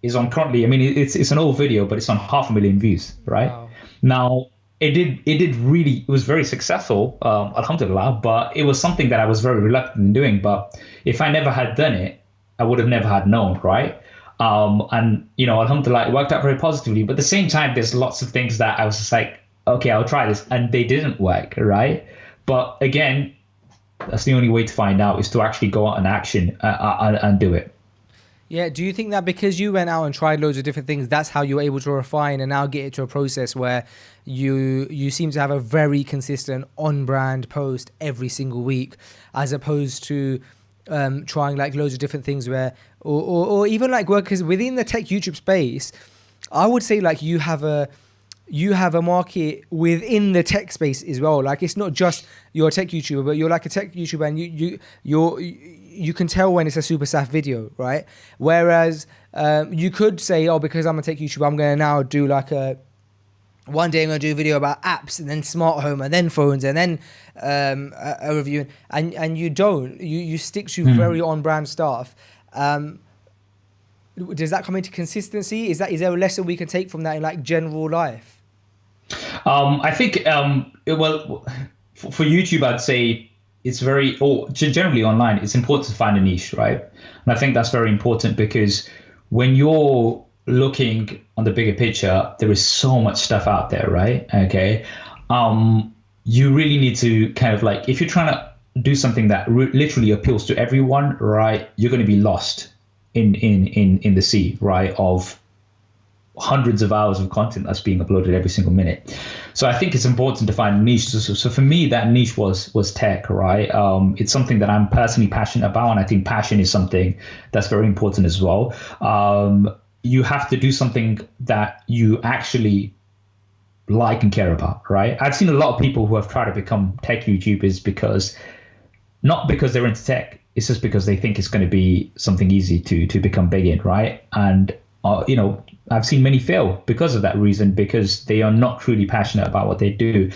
[SPEAKER 3] is on currently, it's an old video, but it's on 500,000 views, right? Wow. Now, it was very successful, alhamdulillah, but it was something that I was very reluctant in doing. But if I never had done it, I would have never had known, right? Alhamdulillah, it worked out very positively. But at the same time, there's lots of things that I was just like, okay, I'll try this, and they didn't work, right? But again, that's the only way to find out, is to actually go out in action and do it.
[SPEAKER 1] Yeah, do you think that because you went out and tried loads of different things, that's how you were able to refine and now get it to a process where you seem to have a very consistent on-brand post every single week, as opposed to trying like loads of different things where, or even like work, because within the tech YouTube space, I would say like you have a market within the tech space as well. Like, it's not just you're a tech YouTuber, but you're like a tech YouTuber, and you can tell when it's a SuperSaf video, right? Whereas you could say, oh, because I'm a tech YouTuber, I'm going to now do like one day I'm going to do a video about apps, and then smart home, and then phones, and then a review. And you don't. You stick to very on-brand stuff. Does that come into consistency? Is there a lesson we can take from that in like general life?
[SPEAKER 3] I think, for YouTube, I'd say it's generally online, it's important to find a niche, right? And I think that's very important, because when you're looking on the bigger picture, there is so much stuff out there, right? Okay. You really need to kind of like, if you're trying to do something that literally appeals to everyone, right, you're going to be lost in the sea, right, of hundreds of hours of content that's being uploaded every single minute. So I think it's important to find a niche. So for me, that niche was tech, right? It's something that I'm personally passionate about, and I think passion is something that's very important as well. You have to do something that you actually like and care about, right? I've seen a lot of people who have tried to become tech YouTubers not because they're into tech, it's just because they think it's going to be something easy to become big in, right? And I've seen many fail because of that reason, because they are not truly passionate about what they do.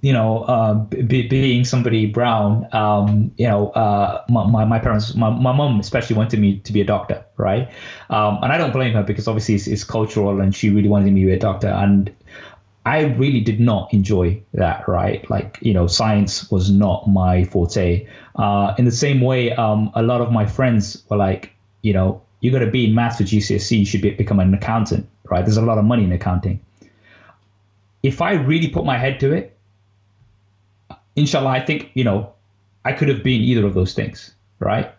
[SPEAKER 3] Being somebody brown, my parents, my mom especially wanted me to be a doctor, right? And I don't blame her, because obviously it's cultural, and she really wanted me to be a doctor. And I really did not enjoy that, right? Like, science was not my forte. In the same way, a lot of my friends were like, you got to be in maths for GCSE, you should become an accountant, right? There's a lot of money in accounting. If I really put my head to it, inshallah, I think, I could have been either of those things, right?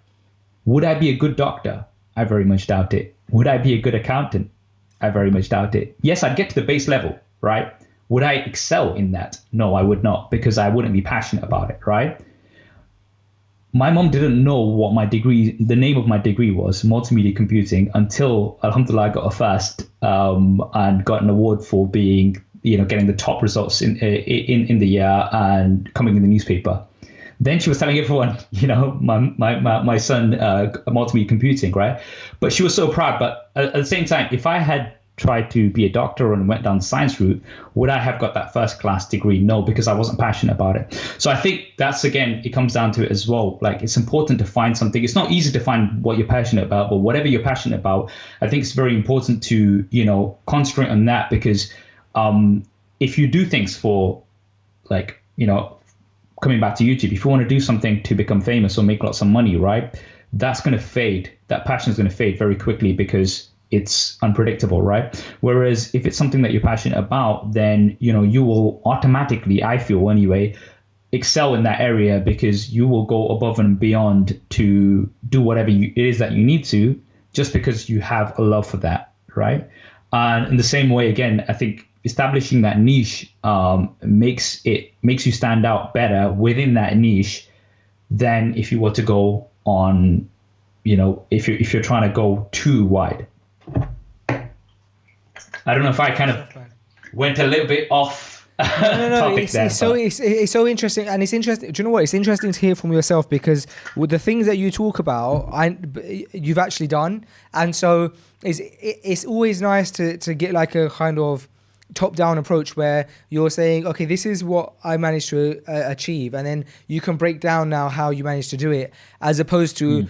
[SPEAKER 3] Would I be a good doctor? I very much doubt it. Would I be a good accountant? I very much doubt it. Yes, I'd get to the base level, right? Would I excel in that? No, I would not, because I wouldn't be passionate about it, right? My mom didn't know what the name of my degree was, multimedia computing, until alhamdulillah I got a first and got an award for being, getting the top results in the year and coming in the newspaper. Then she was telling everyone, my son multimedia computing, right? But she was so proud. But at the same time, if I had tried to be a doctor and went down the science route, would I have got that first class degree? No, because I wasn't passionate about it. So I think that's, again, it comes down to it as well. Like, it's important to find something. It's not easy to find what you're passionate about, but whatever you're passionate about, I think it's very important to, concentrate on that, because if you do things for, like, coming back to YouTube, if you want to do something to become famous or make lots of money, right, that's going to fade. That passion is going to fade very quickly because it's unpredictable, right? Whereas if it's something that you're passionate about, then, you will automatically, I feel anyway, excel in that area, because you will go above and beyond to do whatever it is that you need to, just because you have a love for that, right? And in the same way, again, I think establishing that niche makes you stand out better within that niche than if you were to go on, if you're trying to go too wide. I don't know if I kind of went a little bit off topic there.
[SPEAKER 1] It's so interesting, and it's interesting. Do you know what? It's interesting to hear from yourself, because with the things that you talk about, you've actually done, and so it's always nice to get like a kind of top-down approach where you're saying, okay, this is what I managed to achieve, and then you can break down now how you managed to do it, as opposed to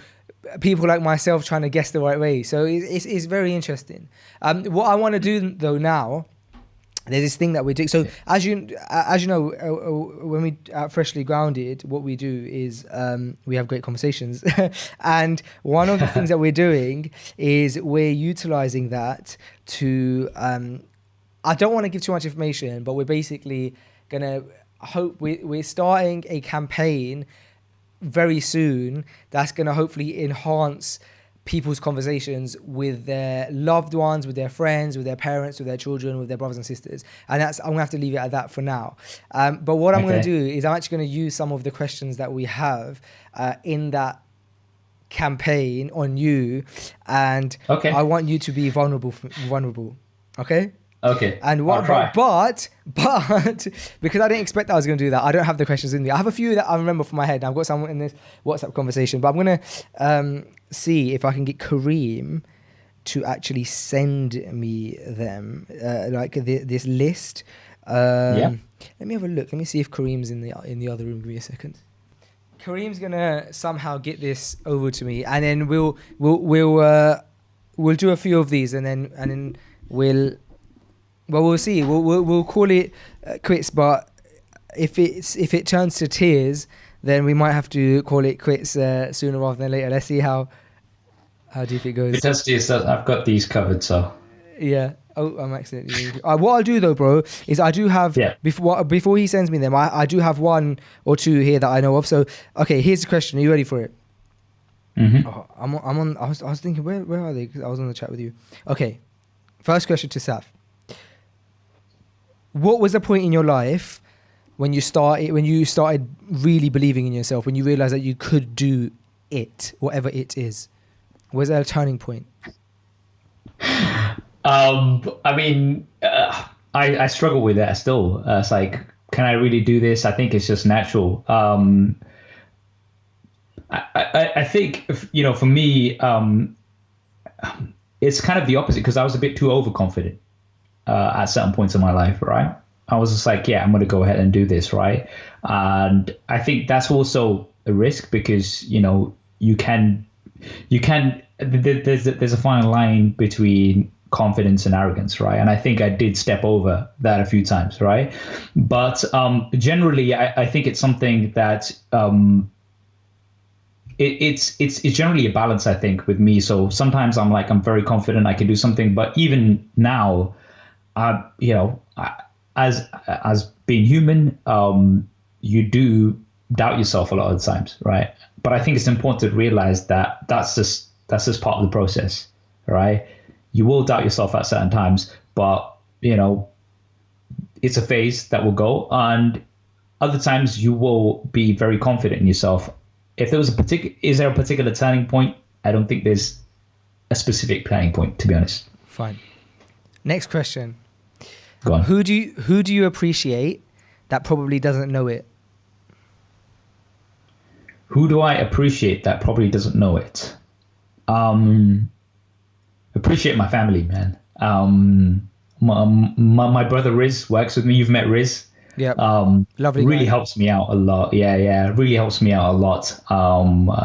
[SPEAKER 1] people like myself trying to guess the right way. So it's very interesting. What I want to do though now, there's this thing that we do. So as you know, when we at Freshly Grounded, what we do is we have great conversations, and one of the things that we're doing is we're utilizing that to. I don't want to give too much information, but we're basically gonna we're starting a campaign very soon that's going to hopefully enhance people's conversations with their loved ones, with their friends, with their parents, with their children, with their brothers and sisters. And I'm going to have to leave it at that for now. But what I'm going to do is I'm actually going to use some of the questions that we have in that campaign on you. And I want you to be vulnerable. Okay?
[SPEAKER 3] Okay.
[SPEAKER 1] And what, but because I didn't expect I was going to do that, I don't have the questions in there. I have a few that I remember from my head. I've got some in this WhatsApp conversation, but I'm going to see if I can get Kareem to actually send me them, this list. Let me have a look. Let me see if Kareem's in the other room. Give me a second. Kareem's going to somehow get this over to me, and then we'll do a few of these, and then we'll. Well, we'll see. We'll call it quits, but if it turns to tears, then we might have to call it quits sooner rather than later. Let's see how deep it goes.
[SPEAKER 3] I've got these covered, so
[SPEAKER 1] yeah. Oh, I'm accidentally. What I'll do though, bro, is I do have before he sends me them. I do have one or two here that I know of. So okay, here's the question. Are you ready for it?
[SPEAKER 3] Mm-hmm.
[SPEAKER 1] Oh, I'm on. I was thinking, where are they? Because I was on the chat with you. Okay, first question to Saf. What was the point in your life when you started really believing in yourself, when you realized that you could do it, whatever it is? Was there a turning point?
[SPEAKER 3] I mean, I struggle with that still. It's like, can I really do this? I think it's just natural. I think, for me, it's kind of the opposite, because I was a bit too overconfident. At certain points in my life, right? I was just like, yeah, I'm going to go ahead and do this, right? And I think that's also a risk, because, there's a fine line between confidence and arrogance, right? And I think I did step over that a few times, right? But generally, I think it's something that it's generally a balance, I think, with me. So sometimes I'm very confident I can do something, but even now, as being human, you do doubt yourself a lot of the times, right? But I think it's important to realize that that's just part of the process, right? You will doubt yourself at certain times, but it's a phase that will go, and other times you will be very confident in yourself. If there was is there a particular turning point? I don't think there's a specific turning point, to be honest.
[SPEAKER 1] Fine. Next question.
[SPEAKER 3] Go on.
[SPEAKER 1] Who do you appreciate that probably doesn't know it?
[SPEAKER 3] Who do I appreciate that probably doesn't know it? Appreciate my family, man. My brother Riz works with me. You've met Riz.
[SPEAKER 1] Yeah. Lovely
[SPEAKER 3] really
[SPEAKER 1] guy.
[SPEAKER 3] helps me out a lot. Yeah, really helps me out a lot,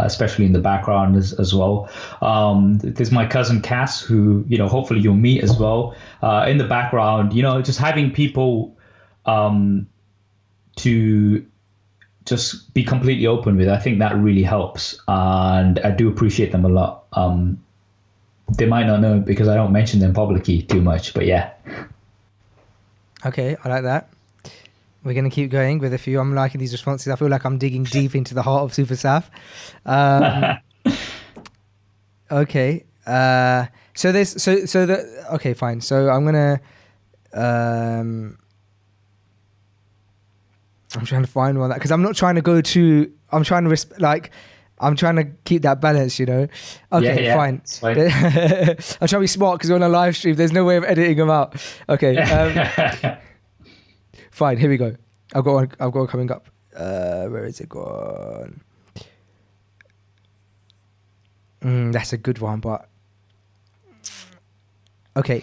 [SPEAKER 3] especially in the background as well. There's my cousin Cass, who, you know, hopefully you'll meet as well. In the background, you know, just having people to just be completely open with, I think that really helps, and I do appreciate them a lot. They might not know because I don't mention them publicly too much, but yeah.
[SPEAKER 1] Okay, I like that. We're going to keep going with a few. I'm liking these responses. I feel like I'm digging deep into the heart of SuperSaf. Okay. Okay, fine. So I'm going to, I'm trying to find one that, because I'm not trying to go to, I'm trying to I'm trying to keep that balance, you know. Okay, fine. I'm trying to be smart because we're on a live stream. There's no way of editing them out. Okay. Fine. Here we go. I've got one coming up. Where is it gone? That's a good one, but okay.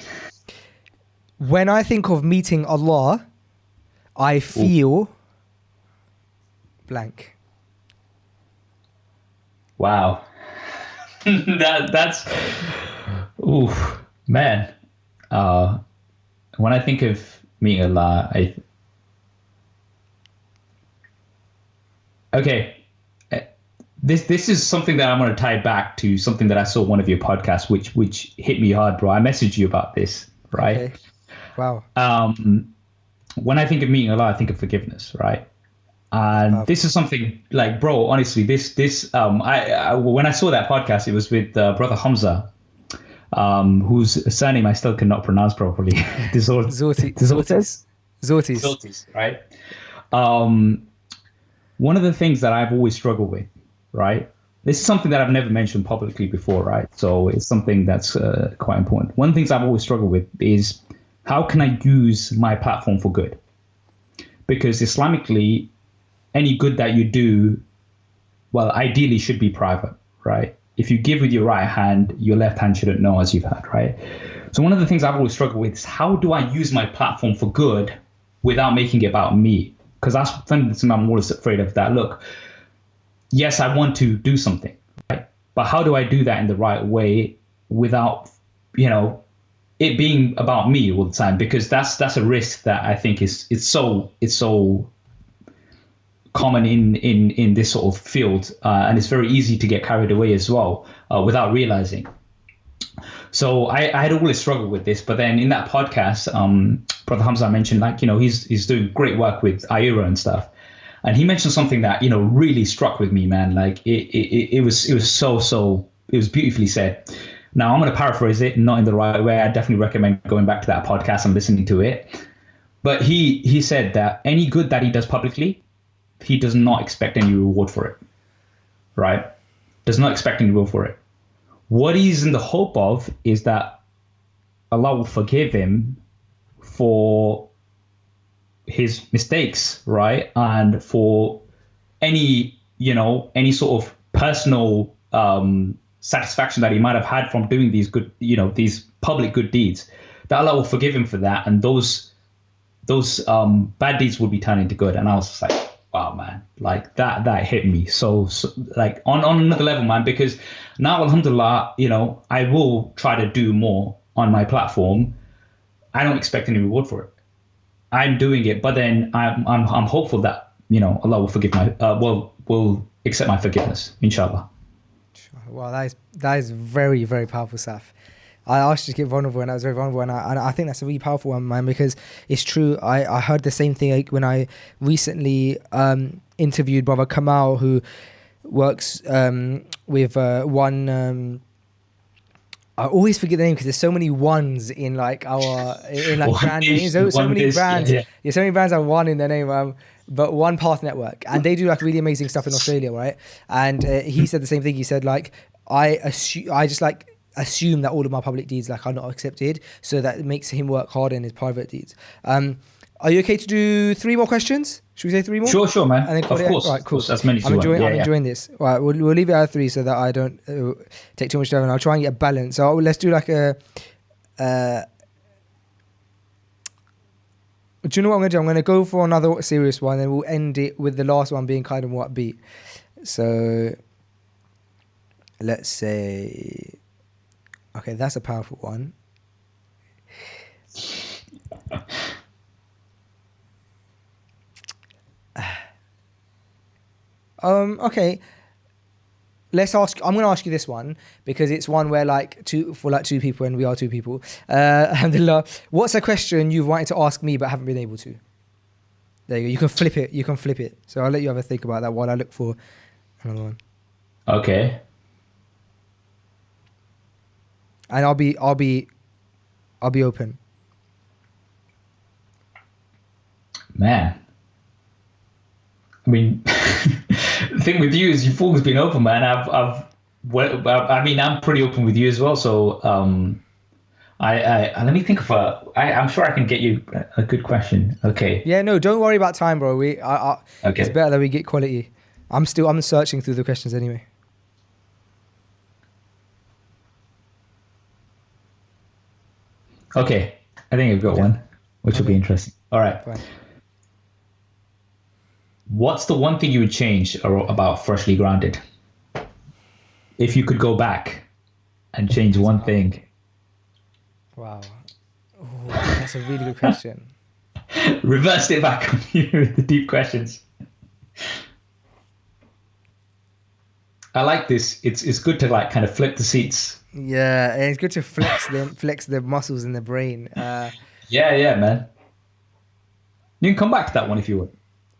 [SPEAKER 1] When I think of meeting Allah, I feel blank.
[SPEAKER 3] Wow. that's oof, man. When I think of meeting Allah, This is something that I'm going to tie back to something that I saw one of your podcasts, which hit me hard, bro. I messaged you about this, right?
[SPEAKER 1] Okay. Wow.
[SPEAKER 3] When I think of meeting Allah, I think of forgiveness, right? And this is something like, bro, honestly, I when I saw that podcast, it was with brother Hamza, whose surname I still cannot pronounce properly.
[SPEAKER 1] Zortis,
[SPEAKER 3] right? One of the things that I've always struggled with, right? This is something that I've never mentioned publicly before, right? So it's something that's quite important. One of the things I've always struggled with is how can I use my platform for good? Because Islamically, any good that you do, well, ideally should be private, right? If you give with your right hand, your left hand shouldn't know, as you've heard, right? So one of the things I've always struggled with is how do I use my platform for good without making it about me? Because that's something I'm always afraid of. That look, yes, I want to do something, right? But how do I do that in the right way without, you know, it being about me all the time? Because that's a risk that I think it's so common in this sort of field, and it's very easy to get carried away as well without realizing. So I had always struggled with this, but then in that podcast, Brother Hamza mentioned, like, you know, he's doing great work with Ayura and stuff, and he mentioned something that, you know, really struck with me, man. Like it was beautifully said. Now I'm going to paraphrase it, not in the right way. I definitely recommend going back to that podcast and listening to it. But he said that any good that he does publicly, he does not expect any reward for it, right? Does not expect any reward for it. What he's in the hope of is that Allah will forgive him for his mistakes, right? And for any sort of personal satisfaction that he might have had from doing these good, you know, these public good deeds, that Allah will forgive him for that. And those bad deeds will be turned into good. And I was just like, wow, man, like that hit me so like on another level, man, because now, alhamdulillah, you know, I will try to do more on my platform. I don't expect any reward for it. I'm doing it, but then I'm hopeful that, you know, Allah will forgive will accept my forgiveness, inshallah.
[SPEAKER 1] Wow, that is very, very powerful stuff. I asked you to get vulnerable, and I was very vulnerable, and I think that's a really powerful one, man, because it's true. I heard the same thing when I recently interviewed Brother Kamal, who works with one. I always forget the name because there's so many ones in like brand names. So many brands. Yeah, so many brands have one in their name. But One Path Network, and they do like really amazing stuff in Australia, right? And he said the same thing. He said like I assume that all of my public deeds like are not accepted, so that it makes him work harder in his private deeds. Are you okay to do 3 more questions? Should we say 3 more?
[SPEAKER 3] Sure, man.
[SPEAKER 1] And then
[SPEAKER 3] of course.
[SPEAKER 1] Right, cool.
[SPEAKER 3] As many
[SPEAKER 1] I'm enjoying this. All right, we'll leave it at 3 so that I don't take too much time, and I'll try and get a balance. So let's do like a Do you know what I'm going to do? I'm going to go for another serious one, and we'll end it with the last one being kind of more upbeat. So, let's say... Okay, that's a powerful one. Okay. Let's ask. I'm going to ask you this one because it's one where two people, and we are two people. Alhamdulillah. What's a question you've wanted to ask me but haven't been able to? There you go. You can flip it. You can flip it. So I'll let you have a think about that while I look for another one.
[SPEAKER 3] Okay.
[SPEAKER 1] And I'll be open.
[SPEAKER 3] Man. I mean, the thing with you is you've always been open, man. I'm pretty open with you as well. So, let me think of I'm sure I can get you a good question. Okay.
[SPEAKER 1] Yeah, no, don't worry about time, bro.
[SPEAKER 3] Okay.
[SPEAKER 1] It's better that we get quality. I'm searching through the questions anyway.
[SPEAKER 3] Okay. I think I've got one, which will be interesting. All right.
[SPEAKER 1] Fine.
[SPEAKER 3] What's the one thing you would change about Freshly Grounded? If you could go back and change one thing.
[SPEAKER 1] Wow. Ooh, that's a really good question.
[SPEAKER 3] Reversed it back on you with the deep questions. I like this. It's good to kind of flip the seats.
[SPEAKER 1] Yeah, and it's good to flex the muscles in the brain.
[SPEAKER 3] Yeah, man. You can come back to that one if you would.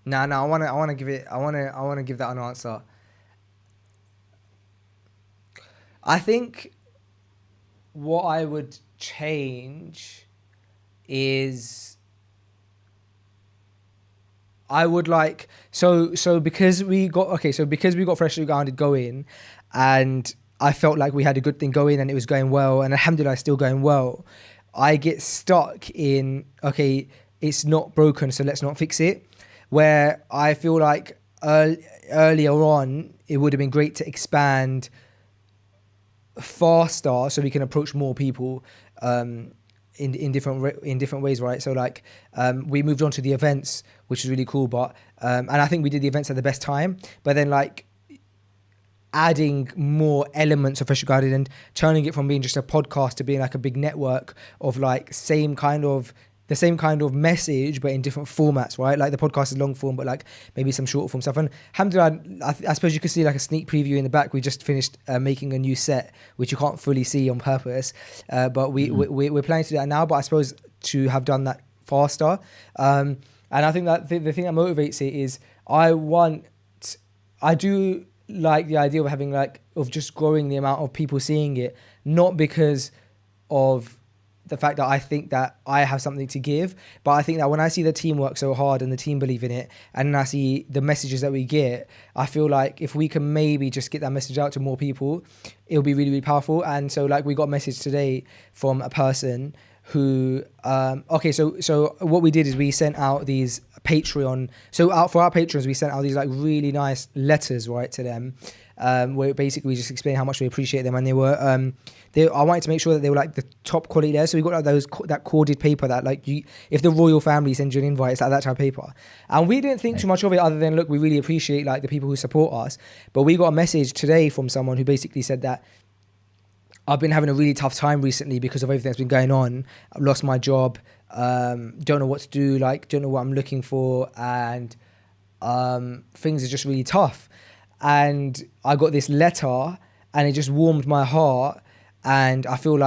[SPEAKER 1] No, I want to give that an answer. I think what I would change is I would because we got Freshly Grounded going, and I felt like we had a good thing going and it was going well, and alhamdulillah, it's still going well. I get stuck in, okay, it's not broken, so let's not fix it. Where I feel like earlier on, it would have been great to expand faster so we can approach more people in different ways, right? So we moved on to the events, which is really cool, but and I think we did the events at the best time. But then adding more elements of Freshly Grounded and turning it from being just a podcast to being a big network of the same kind of message, but in different formats, right? Like the podcast is long form, but maybe some short form stuff. And alhamdulillah, I suppose you could see a sneak preview in the back. We just finished making a new set, which you can't fully see on purpose. But we're planning to do that now, but I suppose to have done that faster. And I think that the thing that motivates it is I do like the idea of having of just growing the amount of people seeing it, not because of the fact that I think that I have something to give, but I think that when I see the team work so hard and the team believe in it, and I see the messages that we get, I feel like if we can maybe just get that message out to more people, it'll be really, really powerful. And so we got a message today from a person who, so what we did is we sent out these Patreon, for our patrons, we sent out these really nice letters, right, to them, where basically we just explain how much we appreciate them, and they were I wanted to make sure that they were the top quality there. So we got that corded paper that if the royal family sends you an invite, it's that type of paper. And we didn't think too much of it other than, look, we really appreciate the people who support us. But we got a message today from someone who basically said that I've been having a really tough time recently because of everything that's been going on. I've lost my job, don't know what to do, don't know what I'm looking for, and things are just really tough. And I got this letter and it just warmed my heart. And I feel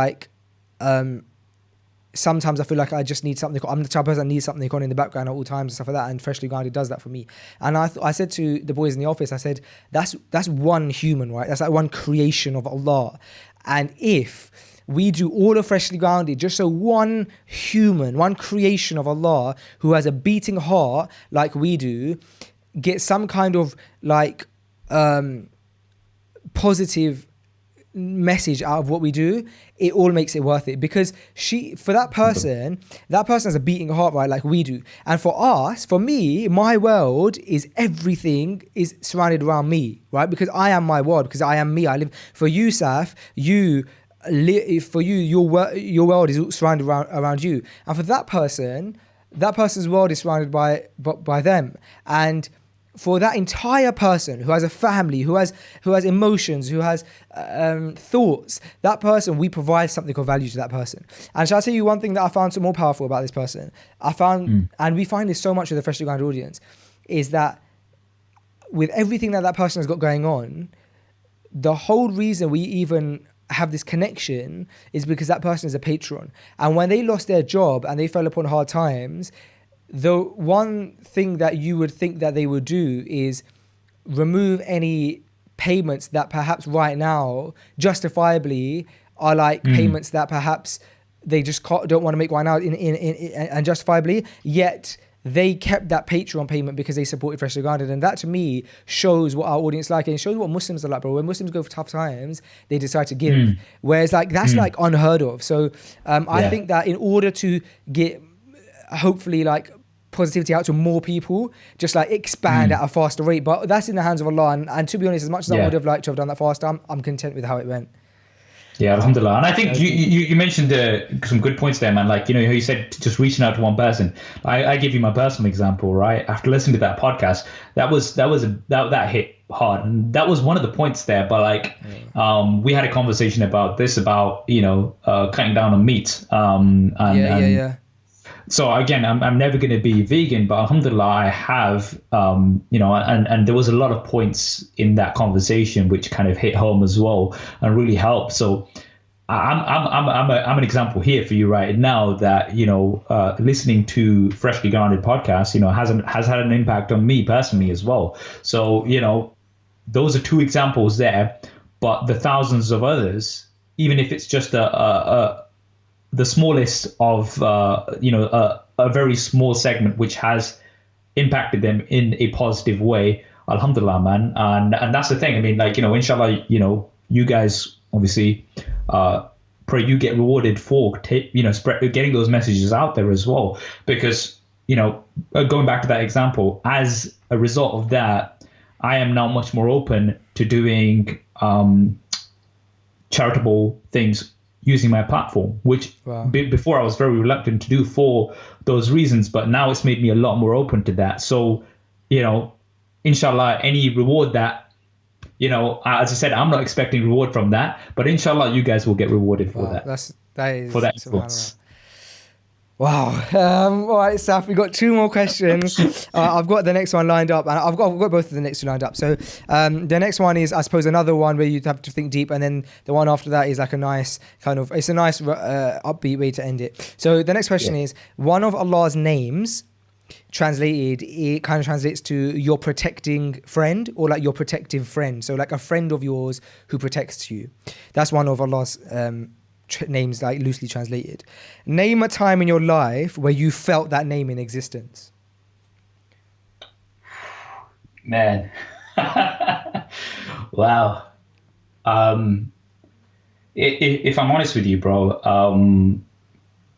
[SPEAKER 1] sometimes I feel like I just need something. I'm the type of person that needs something on in the background at all times and stuff like that. And Freshly Grounded does that for me. And I said to the boys in the office, I said, that's one human, right? That's one creation of Allah. And if we do all of Freshly Grounded just so one human, one creation of Allah who has a beating heart like we do, get some kind of positive message out of what we do, it all makes it worth it. Because that person has a beating heart, right, like we do. And for me, my world is everything is surrounded around me, right? Because I am my world, because I am me. I live for you, Saf. Your world is surrounded around you. And for that person, that person's world is surrounded by them. And for that entire person who has a family, who has emotions, who has thoughts, that person, we provide something of value to that person. And shall I tell you one thing that I found so more powerful about this person? I found, and we find this so much with the Freshly Grounded audience, is that with everything that person has got going on, the whole reason we even have this connection is because that person is a patron. And when they lost their job and they fell upon hard times, the one thing that you would think that they would do is remove any payments that perhaps right now justifiably are like payments that perhaps they just don't want to make right now and justifiably, yet they kept that Patreon payment because they supported Freshly Grounded. And that to me shows what our audience like, and it shows what Muslims are like, bro. When Muslims go for tough times, they decide to give. Whereas like that's like unheard of. So I think that in order to get hopefully like positivity out to more people, just like expand at a faster rate. But that's in the hands of Allah. And to be honest, as much as I would have liked to have done that faster, I'm content with how it went.
[SPEAKER 3] Yeah, alhamdulillah. And I think you mentioned some good points there, man. Like, you know, how you said just reaching out to one person. I give you my personal example, right? After listening to that podcast, that hit hard, and that was one of the points there. But like, we had a conversation about this, about, you know, cutting down on meat. So again, I'm never going to be vegan, but alhamdulillah, I have, you know, and there was a lot of points in that conversation which kind of hit home as well and really helped. So I'm an example here for you right now that, you know, listening to Freshly Grounded podcast, you know, has had an impact on me personally as well. So, you know, those are two examples there, but the thousands of others, even if it's just the smallest of, you know, a very small segment which has impacted them in a positive way. Alhamdulillah, man. And that's the thing. I mean, like, you know, inshallah, you know, you guys obviously pray you get rewarded for, you know, getting those messages out there as well. Because, you know, going back to that example, as a result of that, I am now much more open to doing charitable things using my platform, which before I was very reluctant to do for those reasons, but now it's made me a lot more open to that. So, you know, inshallah, any reward that, you know, as I said, I'm not expecting reward from that, but inshallah, you guys will get rewarded for that.
[SPEAKER 1] That is
[SPEAKER 3] for that influence.
[SPEAKER 1] Wow. All right, Saf, we've got two more questions. I've got the next one lined up, and I've got both of the next two lined up. So the next one is, I suppose, another one where you'd have to think deep, and then the one after that is like a nice kind of, it's a nice upbeat way to end it. So the next question is, one of Allah's names translated, it kind of translates to your protecting friend, or like your protective friend. So like a friend of yours who protects you. That's one of Allah's names, like loosely translated. Name a time in your life where you felt that name in existence.
[SPEAKER 3] Man. Wow. If I'm honest with you, bro,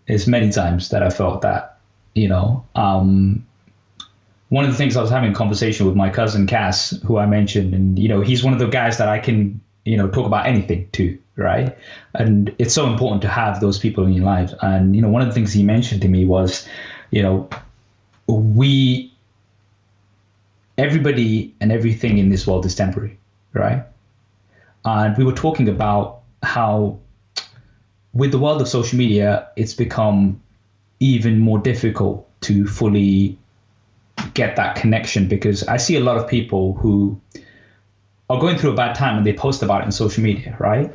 [SPEAKER 3] there's many times that I felt that, you know. One of the things, I was having a conversation with my cousin Cass, who I mentioned, and, you know, he's one of the guys that I can, you know, talk about anything to, right? And it's so important to have those people in your lives. And, you know, one of the things he mentioned to me was, you know, everybody and everything in this world is temporary, right? And we were talking about how with the world of social media, it's become even more difficult to fully get that connection, because I see a lot of people who are going through a bad time and they post about it on social media, right?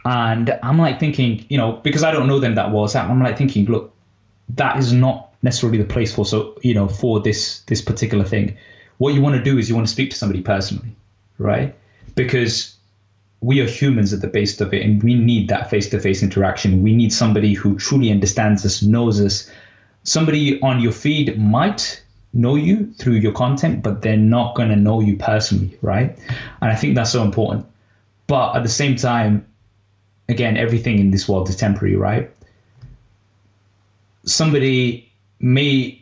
[SPEAKER 3] And I'm like thinking, you know, because I don't know them that well, so I'm like thinking, look, that is not necessarily the place for, so, you know, for this particular thing. What you want to do is you want to speak to somebody personally, right? Because we are humans at the base of it, and we need that face-to-face interaction. We need somebody who truly understands us, knows us. Somebody on your feed might know you through your content, but they're not going to know you personally, right? And I think that's so important. But at the same time, again, everything in this world is temporary, right? Somebody may,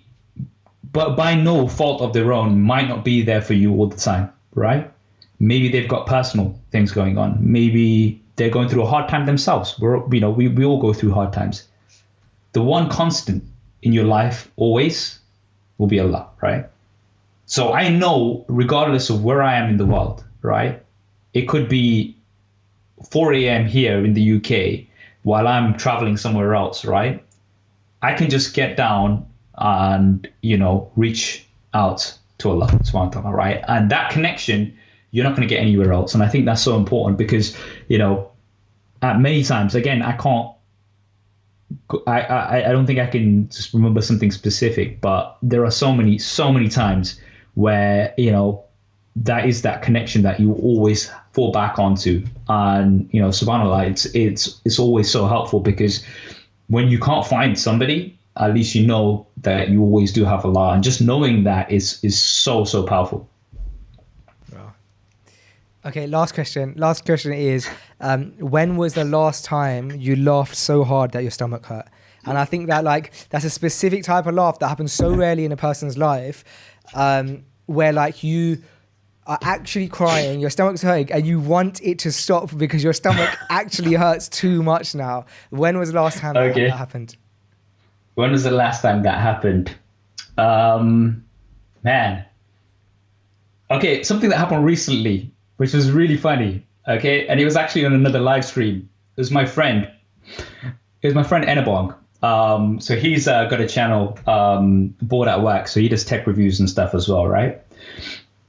[SPEAKER 3] but by no fault of their own, might not be there for you all the time, right? Maybe they've got personal things going on. Maybe they're going through a hard time themselves. We all go through hard times. The one constant in your life always will be Allah, right? So I know, regardless of where I am in the world, right? It could be 4 a.m. here in the UK while I'm traveling somewhere else, right? I can just get down and, reach out to Allah subhanahu wa ta'ala, right? And that connection, you're not going to get anywhere else. And I think that's so important because, at many times, again, I don't think I can just remember something specific, but there are so many times where, that is that connection that you always fall back onto. And, subhanAllah, it's always so helpful because when you can't find somebody, at least you know that you always do have Allah. And just knowing that is so, so powerful.
[SPEAKER 1] Okay, last question. Last question is, when was the last time you laughed so hard that your stomach hurt? And I think that that's a specific type of laugh that happens so rarely in a person's life, where you are actually crying, your stomach's hurting, and you want it to stop because your stomach actually hurts too much now. When was the last time that happened?
[SPEAKER 3] When was the last time that happened? Man. Okay, something that happened recently, which was really funny. Okay, and it was actually on another live stream. It was my friend. Enabong. So he's got a channel, Bored at Work. So he does tech reviews and stuff as well, right?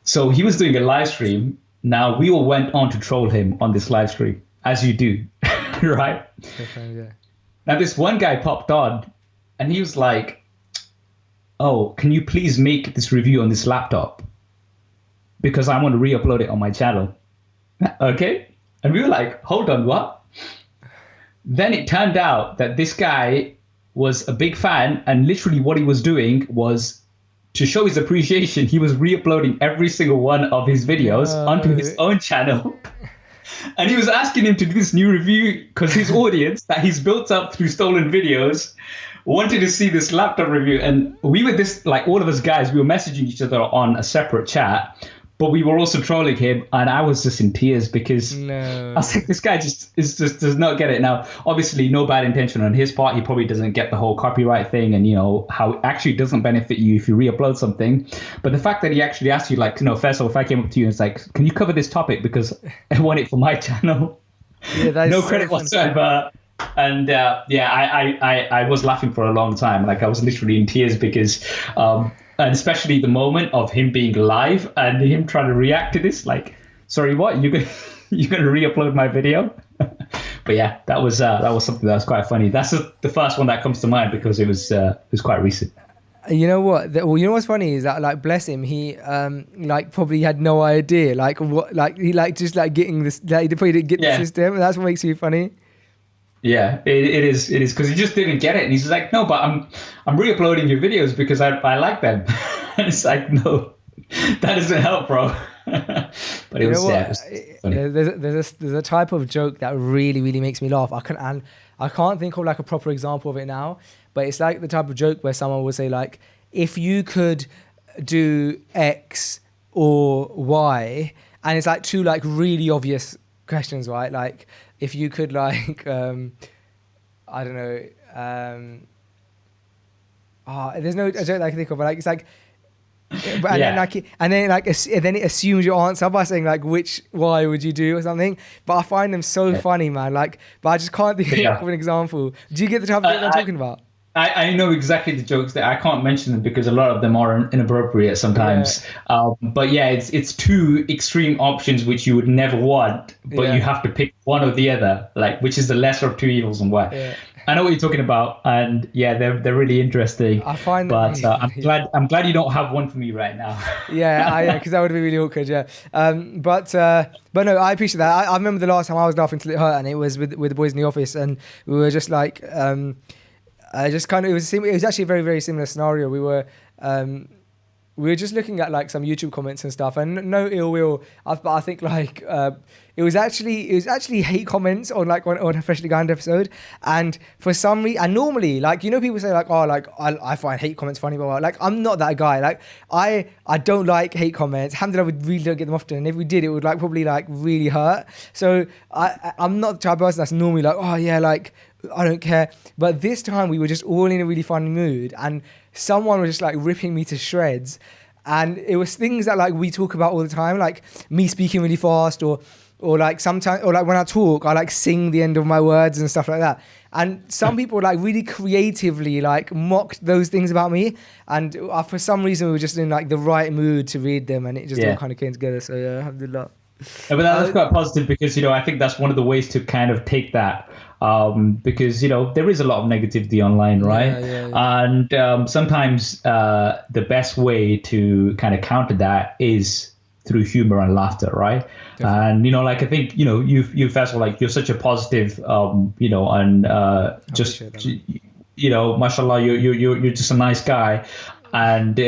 [SPEAKER 3] So he was doing a live stream. Now we all went on to troll him on this live stream, as you do, right?
[SPEAKER 1] Yeah.
[SPEAKER 3] Now this one guy popped on, and he was like, "Oh, can you please make this review on this laptop? Because I want to re-upload it on my channel." Okay? And we were like, hold on, what? Then it turned out that this guy was a big fan, and literally what he was doing was, to show his appreciation, he was re-uploading every single one of his videos onto his own channel. And he was asking him to do this new review because his audience that he's built up through stolen videos wanted to see this laptop review. And we were all of us guys, we were messaging each other on a separate chat, but we were also trolling him, and I was just in tears because I was like, this guy just does not get it. Now, obviously, no bad intention on his part. He probably doesn't get the whole copyright thing and, how it actually doesn't benefit you if you re-upload something. But the fact that he actually asked you, first of all, if I came up to you and it's like, can you cover this topic because I want it for my channel?
[SPEAKER 1] Yeah, that is
[SPEAKER 3] no
[SPEAKER 1] so
[SPEAKER 3] credit
[SPEAKER 1] funny.
[SPEAKER 3] whatsoever. And I was laughing for a long time. I was literally in tears because... and especially the moment of him being live and him trying to react to this, sorry, what? You're gonna re-upload my video? But yeah, that was something that was quite funny. That's the first one that comes to mind because it was quite recent.
[SPEAKER 1] You know what? You know what's funny is that bless him, he probably had no idea getting this. He probably didn't get the system. And that's what makes you funny. Yeah,
[SPEAKER 3] it is because he just didn't get it, and he's like, no, but I'm re-uploading your videos because I like them. And it's like, no, that doesn't help, bro. But it was funny.
[SPEAKER 1] There's a type of joke that really, really makes me laugh. I can't think of a proper example of it now, but it's the type of joke where someone will say if you could do X or Y, and it's two really obvious questions, right? If you could I don't know, there's no joke that I can think of, but it's then it assumes your answer by saying which Y would you do or something. But I find them so funny, man. But I just can't think of an example. Do you get the type of joke I'm talking about?
[SPEAKER 3] I know exactly the jokes that I can't mention them because a lot of them are inappropriate sometimes. But yeah, it's two extreme options which you would never want, but you have to pick one or the other, which is the lesser of two evils and why. Yeah. I know what you're talking about, and yeah, they're really interesting.
[SPEAKER 1] I find,
[SPEAKER 3] but I'm glad you don't have one for me right now.
[SPEAKER 1] Yeah, because that would be really awkward. Yeah, but no, I appreciate that. I remember the last time I was laughing till it hurt, and it was with the boys in the office, and we were just it was actually a very, very similar scenario. We were just looking at some YouTube comments and stuff, and no ill will, but I think it was actually hate comments on a Freshly Ground episode, and for some reason, and normally people say I find hate comments funny, but I'm not that guy. I don't like hate comments. Alhamdulillah, we really don't get them often, and if we did, it would probably really hurt. So I'm not the type of person that's normally I don't care. But this time we were just all in a really funny mood, and someone was just like ripping me to shreds. And it was things that like we talk about all the time, like me speaking really fast, or like sometimes, or like when I talk, I like sing the end of my words and stuff like that. And some people like really creatively like mocked those things about me. And for some reason we were just in like the right mood to read them, and it just all kind of came together. So yeah, alhamdulillah.
[SPEAKER 3] Yeah, but that's quite positive because, I think that's one of the ways to kind of take that. Because, there is a lot of negativity online, right?
[SPEAKER 1] Yeah.
[SPEAKER 3] And sometimes the best way to kind of counter that is through humor and laughter, right? Definitely. And, like, I think, you first of all, like, you're such a positive, and just, mashallah, you're just a nice guy. And,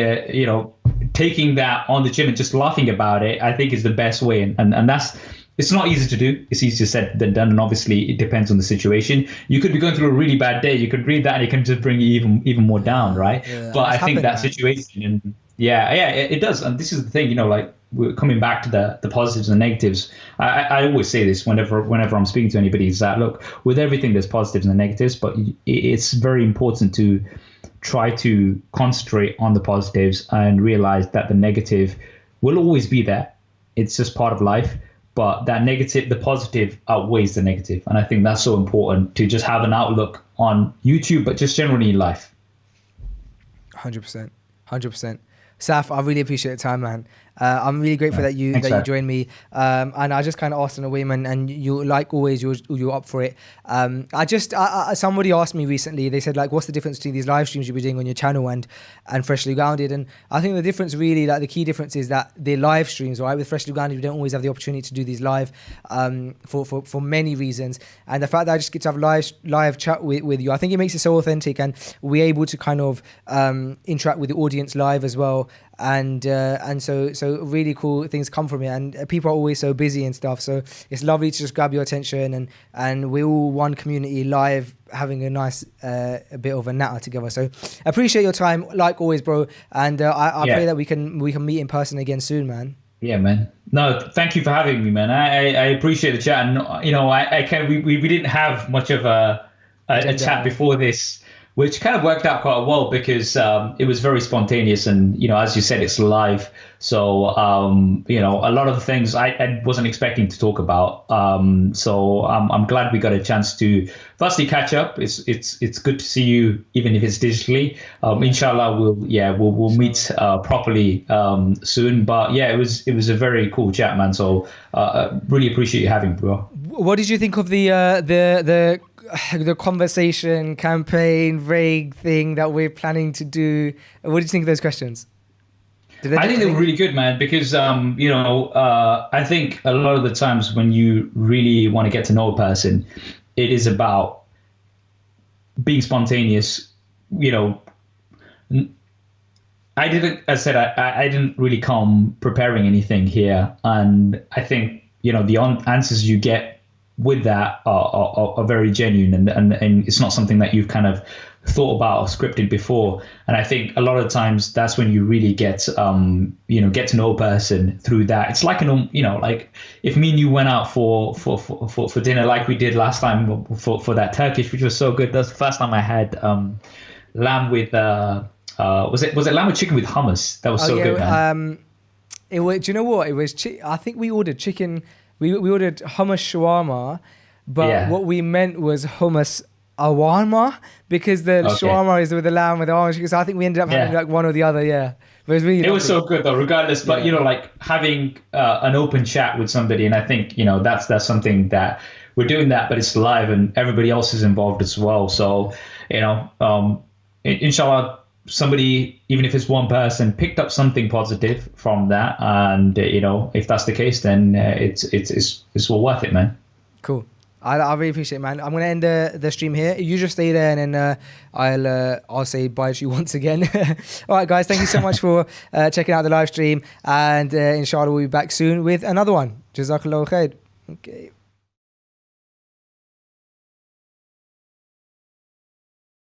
[SPEAKER 3] taking that on the chin and just laughing about it, I think is the best way. And that's, it's not easy to do. It's easier said than done. And obviously it depends on the situation. You could be going through a really bad day. You could read that and it can just bring you even more down, right?
[SPEAKER 1] Yeah,
[SPEAKER 3] but I think that situation, and it does. And this is the thing, like, we're coming back to the positives and the negatives. I always say this whenever I'm speaking to anybody, is that, look, with everything there's positives and negatives, but it's very important to try to concentrate on the positives and realize that the negative will always be there. It's just part of life. But that negative, the positive outweighs the negative. And I think that's so important to just have an outlook on YouTube, but just generally in life.
[SPEAKER 1] 100%. Saf, I really appreciate the time, man. I'm really grateful that you joined me. And I just kind of asked in a way, man, and you, like always, you're up for it. Somebody asked me recently, they said, like, what's the difference between these live streams you'll be doing on your channel and Freshly Grounded? And I think the difference really, like the key difference is that the live streams, right, with Freshly Grounded, we don't always have the opportunity to do these live for many reasons. And the fact that I just get to have live chat with you, I think it makes it so authentic, and we're able to kind of interact with the audience live as well. And so really cool things come from it, and people are always so busy and stuff, so it's lovely to just grab your attention, and we're all one community live having a nice a bit of a natter together. So appreciate your time, like always, bro, and I pray that we can meet in person again soon, man. Yeah,
[SPEAKER 3] man. No, thank you for having me, man. I appreciate the chat, and we didn't have much of a chat before this, which kind of worked out quite well because it was very spontaneous, and as you said, it's live. So a lot of the things I wasn't expecting to talk about. So I'm glad we got a chance to firstly catch up. It's good to see you, even if it's digitally. Inshallah, we'll meet properly soon. But yeah, it was a very cool chat, man. So really appreciate you having me, bro.
[SPEAKER 1] What did you think of the conversation campaign vague thing that we're planning to do? What did you think of those questions?
[SPEAKER 3] I think they were really good, man, because I think a lot of the times when you really want to get to know a person, it is about being spontaneous. I didn't really come preparing anything here, and I think the answers you get with that are very genuine, and it's not something that you've kind of thought about or scripted before. And I think a lot of times that's when you really get to know a person through that. It's like like if me and you went out for dinner like we did last time for that Turkish, which was so good. That's the first time I had lamb with was it lamb with chicken with hummus? That was so good, man.
[SPEAKER 1] It was, do you know what it was? I think we ordered chicken. We ordered hummus shawarma, but what we meant was hummus awarma, because the shawarma is with the lamb with the orange chicken. So I think we ended up having like one or the other. Yeah, but it was so good though, regardless. But like having an open chat with somebody, and I think that's something that we're doing that, but it's live and everybody else is involved as well. So inshallah, somebody, even if it's one person, picked up something positive from that, and if that's the case, then it's well worth it, man. Cool. I really appreciate it, man. I'm gonna end the stream here. You just stay there, and then I'll say bye to you once again. All right, guys, thank you so much for checking out the live stream, and inshallah we'll be back soon with another one. Jazakallahu khair. Okay.